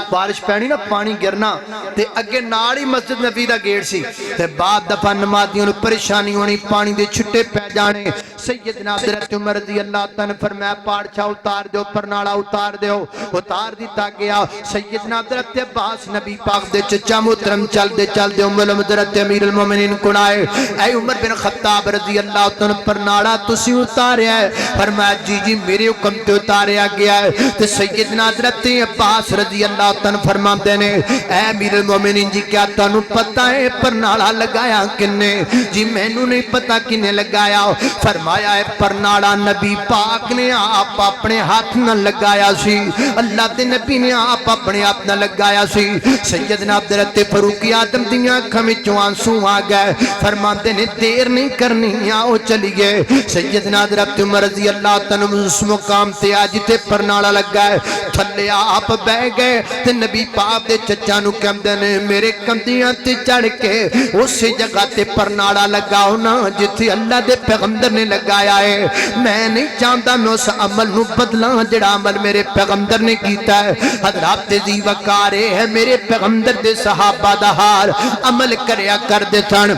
بارش پینی نا پانی گرنا تے اگے ناڑی مسجد نبی دا گیٹ سی تے بعد دفعہ نمازیوں نوں پریشانی ہونی، پانی دے چھٹے پہ جانے۔ سیدنا حضرت عمر رضی اللہ عنہ فرمایا پاڑچھا اتار دیو، پرنالا اتار دیو، اتار دیتا گیا۔ سیدنا حضرت عباس نبی پاک دے چچا محترم چل دے عمر حضرت امیر المومنین کو آئے، اے عمر بن خطاب رضی اللہ عنہ پرنالا تسی اتاریا ہے؟ فرمایا جی جی میرے حکم تے اتاریا گیا ہے۔ تے سیدنا حضرت عباس رضی اللہ عنہ فرماتے نے اے امیر المومنین جی کیا تانوں پتہ ہے پرنالا لگایا کنے؟ جی مینوں نہیں پتہ کنے لگایا۔ فرمایا ہے پرنالا نبی پاک نے آپ اپنے ہاتھ نہ لگایا سی، اللہ دے نبی نے آپ اپنے ہاتھ نہ لگایا سی۔ سیدنا حضرت فاروق اعظم دیاں اکھاں وچوں آنسو آ گئے، فرماتے نے دیر نہیں کرنی آؤ چلی گئے۔ سیدنا حضرت عمر رضی اللہ عنہ اس مقام تے آج تے پرنالا لگا ہے، تھلے آپ بہ گئے تے نبی پاک دے چچا نوں کہندے نے میرے کندیاں تے چڑھ کے اس جگہ تے پرنالا لگاؤ نا جتھے اللہ دے پیغمبر نے لگایا ہے۔ میں نہیں چاہتا میں اس عمل نو بدلاں جڑا عمل میرے پیغمبر نے کیتا ہے۔ حضرات دی وقارے ہے میرے پیغمبر دے صحابہ دا حال عمل کریا کر دے سن۔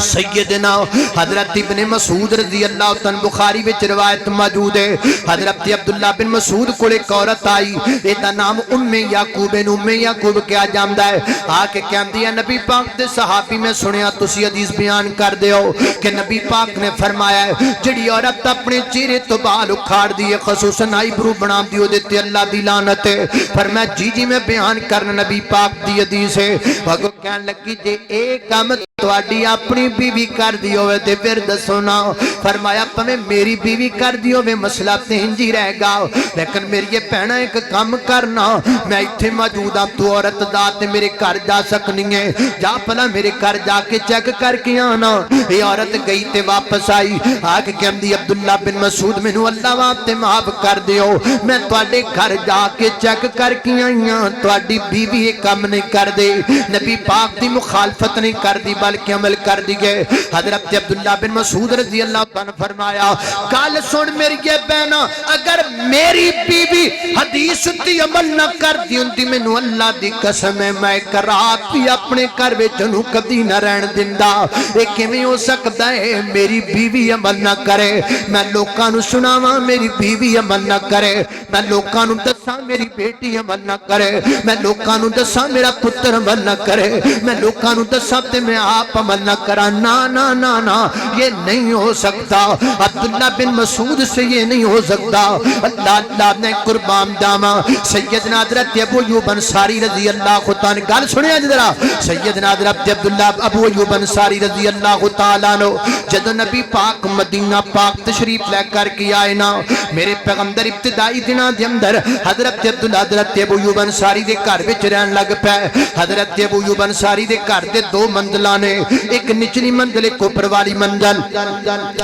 سیدنا حضرت ابن مسعود رضی اللہ عنہ بخاری وچ روایت موجود ہے، حضرت عبداللہ بن مسعود کول ایک عورت آئی، ایدا نام ام یعقوب کیا جاندا ہے، آ کے کہندی ہے نبی پاک دے صحابی میں سنیا تسی حدیث بیان کر دیو کہ نبی پاک نے فرمایا ہے جڑی عورت اپنے چہرے تو بال اکھاڑ دیے خصوصاً آئی برو بنا دیو دیتے اللہ دی لعنت ہے۔ فرمایا جی جی میں بیان کرنا نبی پاک دی حدیث ہے۔ وہ کہنے لگی جے ایک کام تواڈی اپنی بیوی کر دی ہوئے تے پھر دسو نا۔ فرمایا پویں میری بیوی کر دی ہوئے مسئلہ تے ہنجی رہ گا، لیکن میری یہ پہنا ایک کام کرنا، میں ایتھے موجود ہاں تو عورت دا تے میرے گھر جا سکنی ہے، جا پلا میرے گھر جا کے چیک کر کے آنا۔ یہ عورت گئی تے واپس آئی، آگے کہندی عبداللہ بن مسعود مینوں اللہ واسطے معاف کر دیو، میں تواڈے گھر جا کے چیک کر کے آئی ہاں، تواڈی بیوی یہ کام نہیں کر دے، نبی پاک دی مخالفت نہیں کر دی بلکہ عمل کر دی گئے۔ حضرت عبداللہ بن مسعود رضی اللہ عنہ فرمایا کال سن میری یہ بہنا اگر میری بیوی حدیث دی عمل نہ کر دی ہوندی مینوں اللہ دی قسم ہے میں ایک رات بھی اپنے گھر وچ نوں کبھی نہ رہن دیندا۔ اے کیویں ہو سکدا ہے میری بیوی عمل نہ کرے، میں لوکاں نوں سناواں میری بیوی عمل نہ کرے، میں لوکاں نوں دساں میری بیٹی عمل نہ کرے، میں لوکاں نوں دساں میرا پتر عمل نہ کرے، میں لوکاں نوں دساں تے میں آپ عمل نہ کرا، نا نا نا نا یہ نہیں ہو سکتا۔ عبداللہ بن مسعود سے یہ نہیں ہو سکتا۔ اللہ اللہ نے قربان جاواں سیدنا حضرت ابو ایوب انصاری رضی اللہ عنہ گل سنیا ذرا، سیدنا حضرت عبداللہ ابو ایوب انصاری رضی اللہ تعالیٰ عنہ جب نبی پاک مدینہ پاک تشریف لے کر کے آئے نا، میرے پیغمبر ابتدائی دنوں دے اندر حضرت عبداللہ حضرت ابو ایوب انصاری دے گھر وچ رہن لگ پئے حضرت ابو ایوب انصاری دے گھر دے دو منزلاں نے ایک نچلی منزل ایک اوپر والی منزل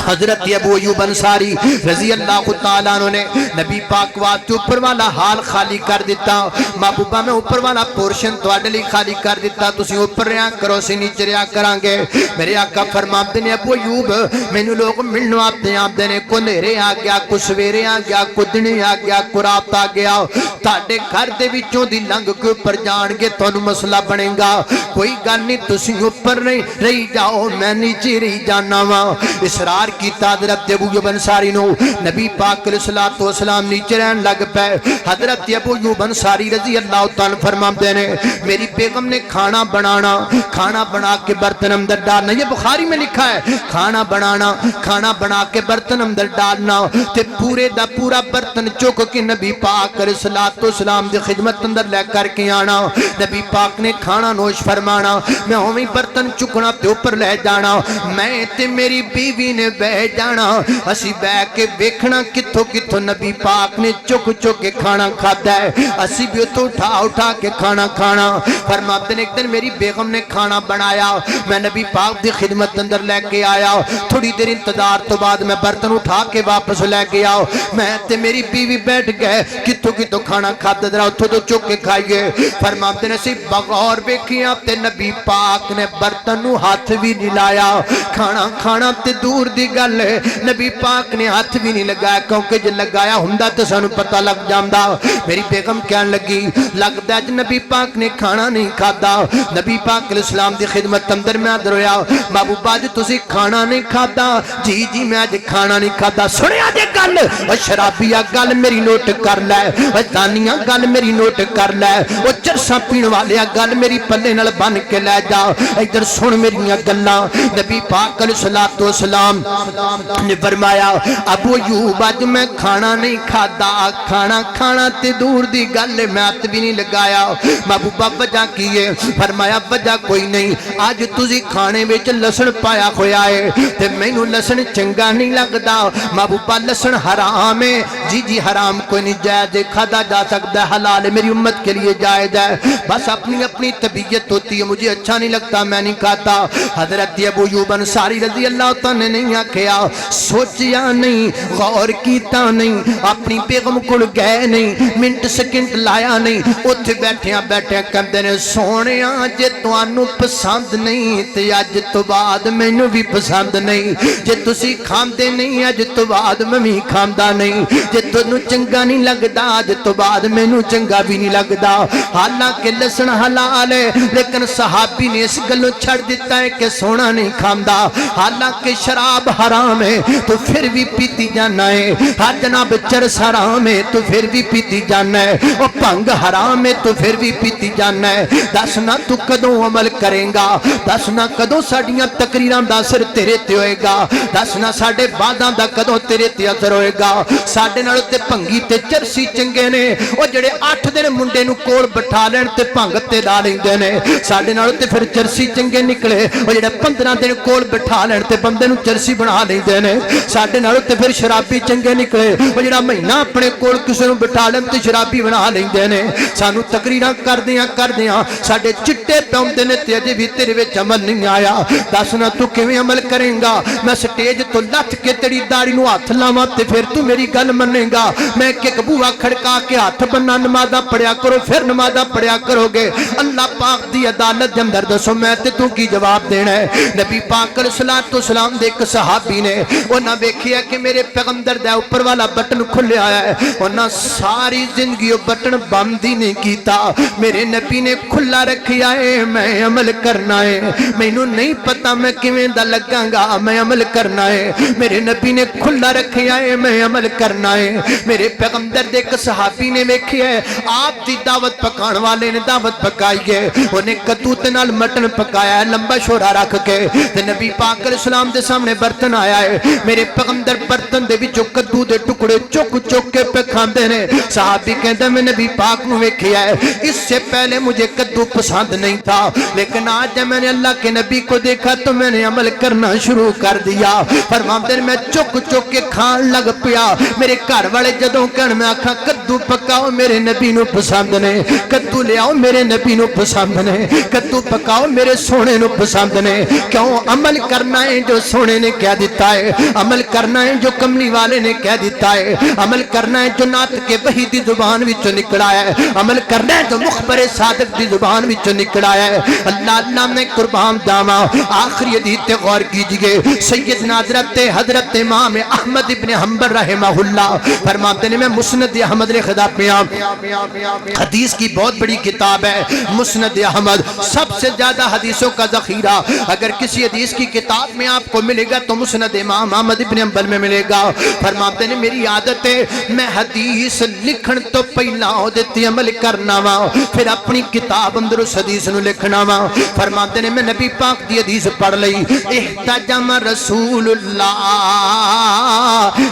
حضرت ابو ایوب انصاری رضی اللہ تعالیٰ عنہ نے نبی پاک واسطے اوپر والا حال خالی کر دیتا محبوبہ میں اوپر والا پورشن تواڈے لئی خالی کر دیتا تسی اوپر رہیا کرو سی نیچے رہیا کران گے میرے آقا فرماتے نے ابو ایوب مینوں لوگ ملنوں آتے نے کو نیرے آ گیا کو سویرے آ گیا کو دنے آ گیا کو رات آ گیا تاڈے گھر دے وچوں دی لنگ کے اوپر جان گے تانوں مسئلہ بنے گا کوئی گل نہیں تسی اوپر نہیں رہی جاؤ میں نیچے رہی جانا وا اصرار کیتا حضرت ابو ایوب انصاری نو نبی پاک علیہ الصلوۃ والسلام نیچے رہن لگ پئے حضرت ابو ایوب انصاری رضی اللہ تعالی فرماتے ہیں میری بیگم نے کھانا بنا کے برتن اندر ڈالنا یہ بخاری میں لکھا ہے کھانا بنا کے برتن اندر ڈالنا تے پورے دا پورا برتن چک کے نبی پاک علیہ الصلوۃ والسلام دی خدمت اندر لے کر کے آنا نبی پاک نے کھانا نوش فرمانا میں ہوویں برتن چکنا تے اوپر لے جانا میں تے میری بیوی نے بیٹھ جانا اسی بیٹھ کے ویکھنا کتھوں نبی پاک نے چک کے کھانا کھادا ہے اسی بھی تو اٹھا کے کھانا فرماتے ہیں ایک دن میری بیگم نے کھانا بنایا میں نبی پاک دی خدمت اندر لے کے آیا تھوڑی دیر انتظار تو بعد میں برتن اٹھا کے واپس لے کے آؤ میں تے میری بیوی بیٹھ گئے کتھوں کھانا کھادا ذرا اتھوں تو چک کے کھائیے فرماتے ہیں سی بغور ویکھیا تے نبی پاک نے برتن نو ہاتھ بھی نہیں لایا کھانا تے دور دی گل ہے نبی پاک نے ہاتھ بھی نہیں لگایا کیونکہ جے لگایا ہوندا تے سانوں پتہ لگ جاندا میری بیگم کہن لگی لگدا ہے نبی پاک نے کھانا نہیں کھادا نبی پاک علیہ السلام دی خدمت اندر میں حاضر ہویا محبوبہ جی تسی کھانا نہیں کھادا جی میں اج کھانا نہیں کھادا سنیا جے گل او شرابیا گل میری نوٹ کر لے او دانیاں گل میری نوٹ کر لے او چرساں پین والیا گل میری پلے نال بن کے لے جا ادھر سن میریاں گلاں نبی پاک علیہ الصلوۃ والسلام نے فرمایا ابو ایوب اج میں کھانا نہیں کھادا کھانا تے دور دی گل میں ہاتھ بھی نہیں لگایا محبوبہ وجہ کی ہے فرمایا وجہ کوئی نہیں آج تسی کھانے وچ لسن پایا ہویا ہے تے مینوں لسن چنگا نہیں لگدا محبوبہ لسن حرام ہے جی حرام کوئی نہیں جائز کھادا جا سکتا ہے حلال ہے میری امت کے لیے جائز ہے بس اپنی طبیعت ہوتی ہے مجھے اچھا نہیں لگتا میں نہیں کھاتا حضرت ابو ایوب انصاری رضی اللہ تعالی نے نہیں آکھیا سوچیا نہیں غور کیتا نہیں اپنی بیگم کول گئے نہیں منٹ سیکنڈ لایا نہیں اتھے بیٹھیاں کہندے نے سونیا جے تانوں پسند نہیں تے اج تو بعد مینوں بھی پسند نہیں جے تسی کھاندے نہیں اج تو بعد میں بھی کھاندا نہیں جے تانوں چنگا نہیں لگدا اج تو بعد مینوں چنگا بھی نہیں لگدا حالانکہ لسن حلال ہے لیکن صحابی نے اس گلوں چھڑ دیتا ہے کہ سونا نہیں کھاندا حالانکہ شراب حرام ہے تو پھر بھی پیتی جانا ہے ہر جناب چرس حرام ہے تو پھر بھی پیتی جانا ہے اور بھنگ حرام ہے تو پھر بھی پیتی جانا ہے دسنا تو کدوں عمل کریں گا دسنا کدوں ساڈیاں تقریراں دا اثر تیرے تے ہوئے گا دسنا ساڈے وعداں دا کدوں تیرے تے اثر ہوئے گا ساڈے نال تے بھنگی تے چرسی چنگے نے او جڑے 8 دن منڈے نو کول بٹھا لین تے بھنگ تے لا لیندے نے ساڈے نال تے پھر چرسی چنگے نکلے او جڑے 15 دن کول بٹھا لین تے بندے نو چرسی بنا لیندے نے ساڈے نال تے پھر شرابی چنگے نکلے او جڑا مہینہ اپنے کول کسے نو بٹھا لین تے شرابی بنا لیندے نے سانو تقریراں کردیاں ساڈے چٹے پیوندے نے تے اجے بھی تیرے وچ عمل نہیں آیا دسنا تو کیویں عمل کریں گا میں سٹیج تو لٹ کے تیری داڑھی نو ہاتھ لاواں تے پھر تو میری گل منے گا میں کہ بوہا کھڑکا کے ہاتھ بننا نمازاں پڑھیا کرو پھر نمازاں پڑھیا کرو گے اللہ پاک دی عدالت دے اندر دسو میں تے تو کی جواب دینا ہے نبی پاک علیہ الصلوۃ والسلام دے ایک صحابی نے انہاں ویکھیا کہ میرے پیغمبر دا اوپر والا بٹن کھلیا آیا ہے انہاں ساری زندگی وہ بٹن بند ہی نہیں کیتا میرے نبی نے کھلا رکھیا ہے میں عمل کرنا ہے مینوں نہیں پتا میں کیویں دا لگاں گا میں عمل کرنا ہے میرے نبی نے کھلا رکھیا ہے میں عمل کرنا ہے میرے پیغمبر دے ایک صحابی نے ویکھیا ہے آپ دی دعوت پکان والے نے دعوت پکائی ہے انہیں کدو تے نال مٹن پکایا ہے لمبا شورا رکھ کے تے نبی پاک علیہ السلام دے سامنے برتن آیا ہے میرے پیغمبر برتن دے وچوں کدو دے ٹکڑے چک کے پہ کھاندے نے صحابی کہندا میں نبی پاک نو ویکھیا ہے اس سے پہلے مجھے کدو پسند نہیں تھا لیکن آج جب میں نے اللہ کے نبی کو دیکھا تو میں نے عمل کرنا شروع کر دیا فرماتے ہیں میں چک کے کھان لگ پیا گیا میرے گھر والے جدوں کہن میں آکھاں کدو پکاؤ میرے نبی نو پسند نے کدو لے آؤ میرے نبی نو پسند نے کدو پکاؤ میرے سونے نو پسند نے کیوں عمل کرنا ہے جو سونے نے کہہ دیتا ہے عمل کرنا ہے جو کملی والے نے کہہ دیتا ہے عمل کرنا ہے جو نعت کے وحی دی زبان وچوں نکلا ہے عمل کرنا ہے جو مخبر صادق دی زبان وچوں نکلا ہے اللہ نے قربان جاواں آخری حدیث تے غور کیجئے سیدنا حضرت امام احمد ابن حنبل رحمہ اللہ فرماتے ہیں میں مسند احمد نے خدا پیا حدیث کی بہت بڑی کتاب ہے مسند احمد سب سے زیادہ حدیثوں کا ذخیرہ اگر کسی حدیث کی کتاب میں آپ کو ملے گا تو مسند امام احمد ابن حنبل میں ملے گا فرماتے ہیں میری عادت ہے میں حدیث لکھن تو پہلا دیتی عمل کرنا وا پھر اپنی کتاب اندر اس حدیث نو لکھنا وا فرماتے ہیں میں نبی پاک دی حدیث پڑھ لئی احتجم رسول اللہ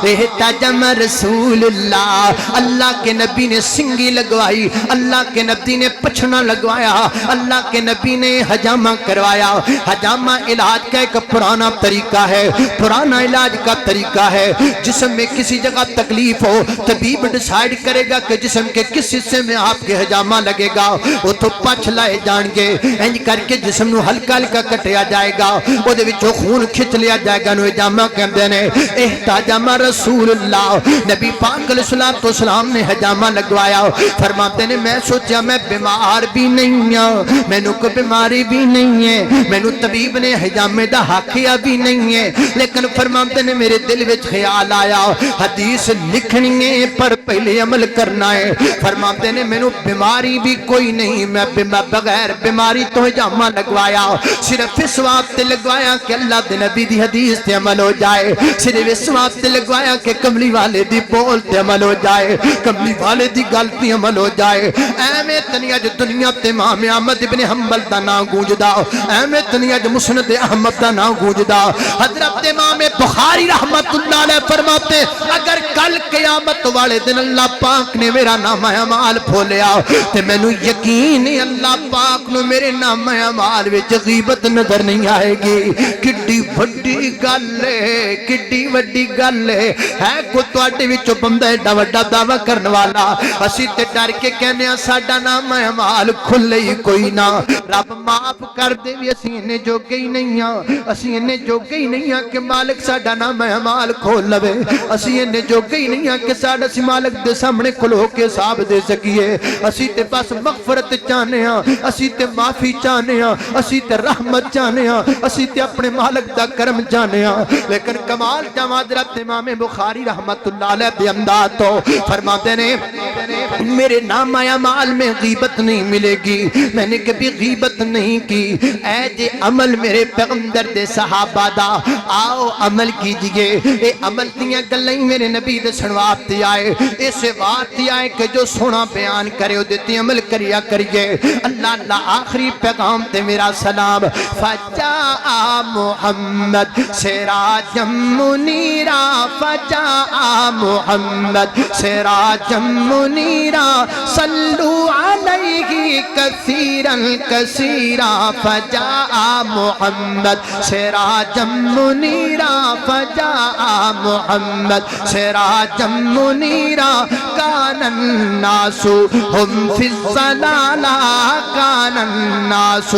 احتجم رسول اللہ اللہ کے نبی نے سنگی لگوائی اللہ کے نبی نے پچھنا لگوایا اللہ کے نبی نے حجامہ کروایا حجامہ علاج کا ایک پرانا طریقہ ہے پرانا علاج کا طریقہ ہے جسم میں کسی جگہ تکلیف ہو طبیب ڈیسائیڈ کرے گا کہ جسم کے کس حصے میں آپ کے حجامہ لگے گا وہ تو پچھ لائے جان گے انج کر کے جسم نو ہلکا ہلکا کٹیا جائے گا وہ دے وچوں خون کھچ لیا جائے گا نو حجامہ کہندے نے احتجم رسول اللہ نبی پاک علیہ السلام نے حجامہ لگوایا فرماتے ہیں میں سوچا میں بیمار بھی نہیں ہوں مینوں کوئی بیماری بھی نہیں ہے مینوں طبیب نے حجامے دا حقیہ بھی نہیں ہے لیکن فرماتے ہیں میرے دل وچ خیال آیا حدیث لکھنی ہے پر پہلے عمل کرنا ہے فرماتے ہیں مینوں بیماری بھی کوئی نہیں میں بغیر بیماری تو حجامہ لگوایا صرف اس واسطے لگوایا کہ اللہ دے نبی دی حدیث تے عمل ہو جائے صرف اس واسطے لگوایا کہ کملی والے دی بول تے عمل ہو جائے کملی والے دی گل تے عمل ہو جائے ایویں تنیا جو دنیا تے امام احمد ابن حنبل دا نام گونجدا ایویں تنیا جو مسند احمد دا نام گونجدا حضرت امام بخاری رحمت اللہ علیہ فرماتے اگر کل قیامت والے دن اللہ پاک نے میرا نام اعمال کھولیا تے مینوں یقین ہے اللہ پاک نو میرے نام اعمال وچ غیبت نظر نہیں آئے گی کڈی وڈی گل ہے کڈی وڈی گل ہے کوئی تواڈے وچوں بندہ ایڈا وڈا دعویٰ کرن والا اسی تے ڈر کے کہنے ساڈا نام اعمال کھلے ہی کوئی نہ رب معاف کر دے وی اسی نے جوگے ہی نہیں ہاں اسی نے جوگے ہی نہیں ہاں کہ مالک ساڈا نام اعمال کھول لوے اسی نے جوگے ہی نہیں ہاں کہ ساڈا سی مالک دے سامنے کھلو کے حساب دے سکیے اسی تے بس مغفرت چاہنے ہاں اسی تے معافی چاہنے ہاں اسی تے رحمت چاہنے ہاں اسی تے اپنے مالک دا کرم چاہنے ہاں لیکن کمال حضرت امام بخاری رحمت اللہ علیہ دے انداز تو فرماتے ہیں میرے نام اعمال میں غیبت نہیں ملے گی میں نے کبھی غیبت نہیں کی اے جے عمل میرے پیغمبر دے صحابہ دا آؤ عمل کیجئے اے عمل دیاں گلیں میرے نبی دے سنواتے آئے اسے بات آئے کہ جو سونا بیان کرے دیتی عمل کریا کریے اللہ اللہ آخری پیغام تے میرا سلام فجاء محمد سراجم منیرا فجاء محمد سراجم منیرا صلو علیہ کثیرا کثیرا فجاء محمد سراجم منیرا فجاء محمد سراجم منیرا کان الناس ہم فی الضلالہ کان الناس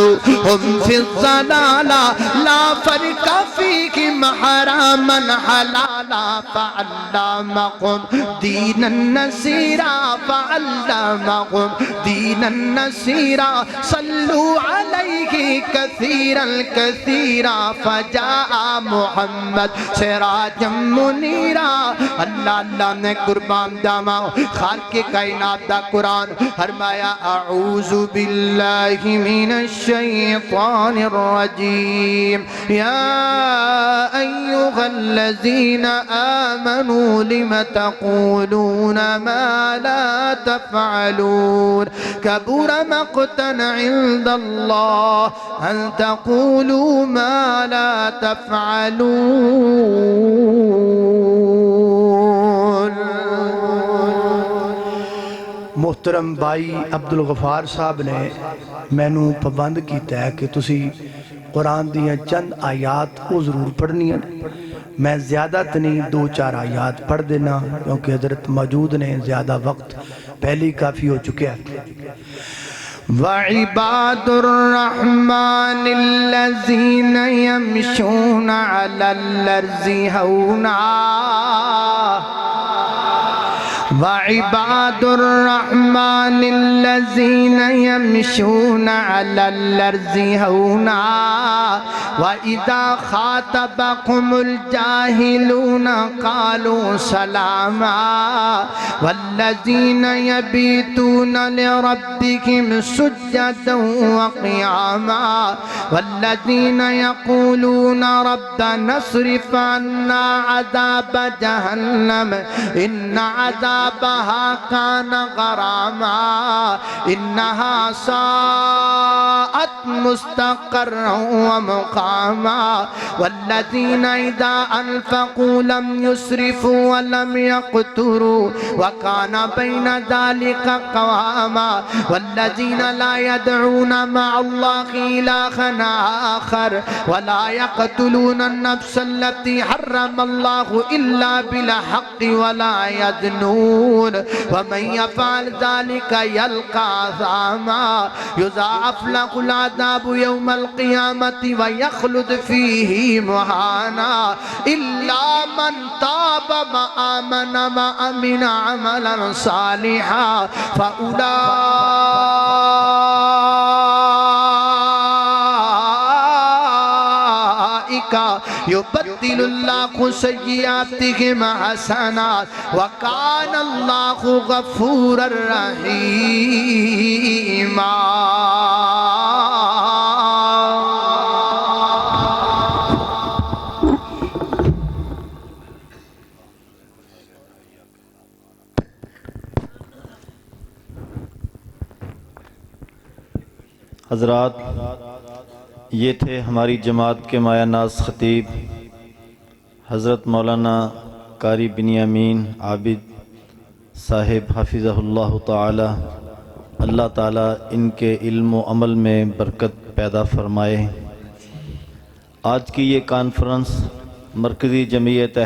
ہم فی الضلالہ لا فرق فیہم حراما حلالا فعلمہم دین النصیرہ فعلمہم دین النصیرہ صلو علیہ کثیرا کثیرا فجاء محمد سراجا منیرا اللہ اللہ نے قربان جاما خالق کائنات دا قرآن فرمایا اعوذ باللہ من الشیطان الرجیم یا ایہا الذین آمنوا لم تقولون ما لا تفعلون كبر مقتا عند الله أن تقولوا ما لا تفعلون محترم بھائی عبدالغفار صاحب نے مینوں پابند کیتا ہے کہ تسی قرآن دیاں چند آیات کو ضرور پڑھنی ہیں میں زیادہ تنی 2-4 آیات پڑھ دینا کیونکہ حضرت موجود نے، زیادہ وقت پہلی کافی ہو چکے ہیں۔ وَعِبَادُ الرَّحْمَنِ الَّذِينَ يَمْشُونَ عَلَى الْأَرْضِ هَوْنًا وَعِبَادُ الرَّحْمَنِ الَّذِينَ يَمْشُونَ عَلَى الْأَرْضِ هَوْنًا وَإِذَا خَاطَبَهُمُ الْجَاهِلُونَ قَالُوا سَلَامًا وَالَّذِينَ يَبِيتُونَ لِرَبِّهِمْ سُجَّدًا وَقِيَامًا وَالَّذِينَ يَقُولُونَ رَبَّنَا اصْرِفْ عَنَّا عَذَابَ جَهَنَّمَ إِنَّ عَذَابَهَا كَانَ غَرَامًا إِنَّهَا سَاءَتْ مُسْتَقَرًّا وَمُقَامًا وَالَّذِينَ إِذَا أَنفَقُوا لَمْ يُسْرِفُوا وَلَمْ يَقْتُرُوا وَكَانَ بَيْنَ ذَلِكَ قَوَامًا وَالَّذِينَ لَا يَدْعُونَ مَعَ اللَّهِ إِلَٰهًا آخَرَ وَلَا يَقْتُلُونَ النَّفْسَ الَّتِي حَرَّمَ اللَّهُ إِلَّا بِالْحَقِّ وَلَا يَزْنُونَ وَمَن يَفْعَلْ ذَلِكَ يَلْقَ أَثَامًا يُضَاعَفْ لَهُ الْعَذَابُ يَوْمَ الْقِيَامَةِ وَيَخْلُدْ فِيهِ مُهَانًا إِلَّا مَن تَابَ وَآمَنَ وَعَمِلَ عَمَلًا صَالِحًا فَأُولَٰئِكَ يُبَدِّلُ اللَّهُ سَيِّئَاتِهِمْ حَسَنَاتٍ وَكَانَ اللَّهُ غَفُورًا رَحِيمًا۔ حضرات، یہ تھے ہماری جماعت کے مایہ ناز خطیب حضرت مولانا قاری بنیامین عابد صاحب حفظہ اللہ تعالی۔ اللہ تعالی ان کے علم و عمل میں برکت پیدا فرمائے۔ آج کی یہ کانفرنس مرکزی جمعیت اہل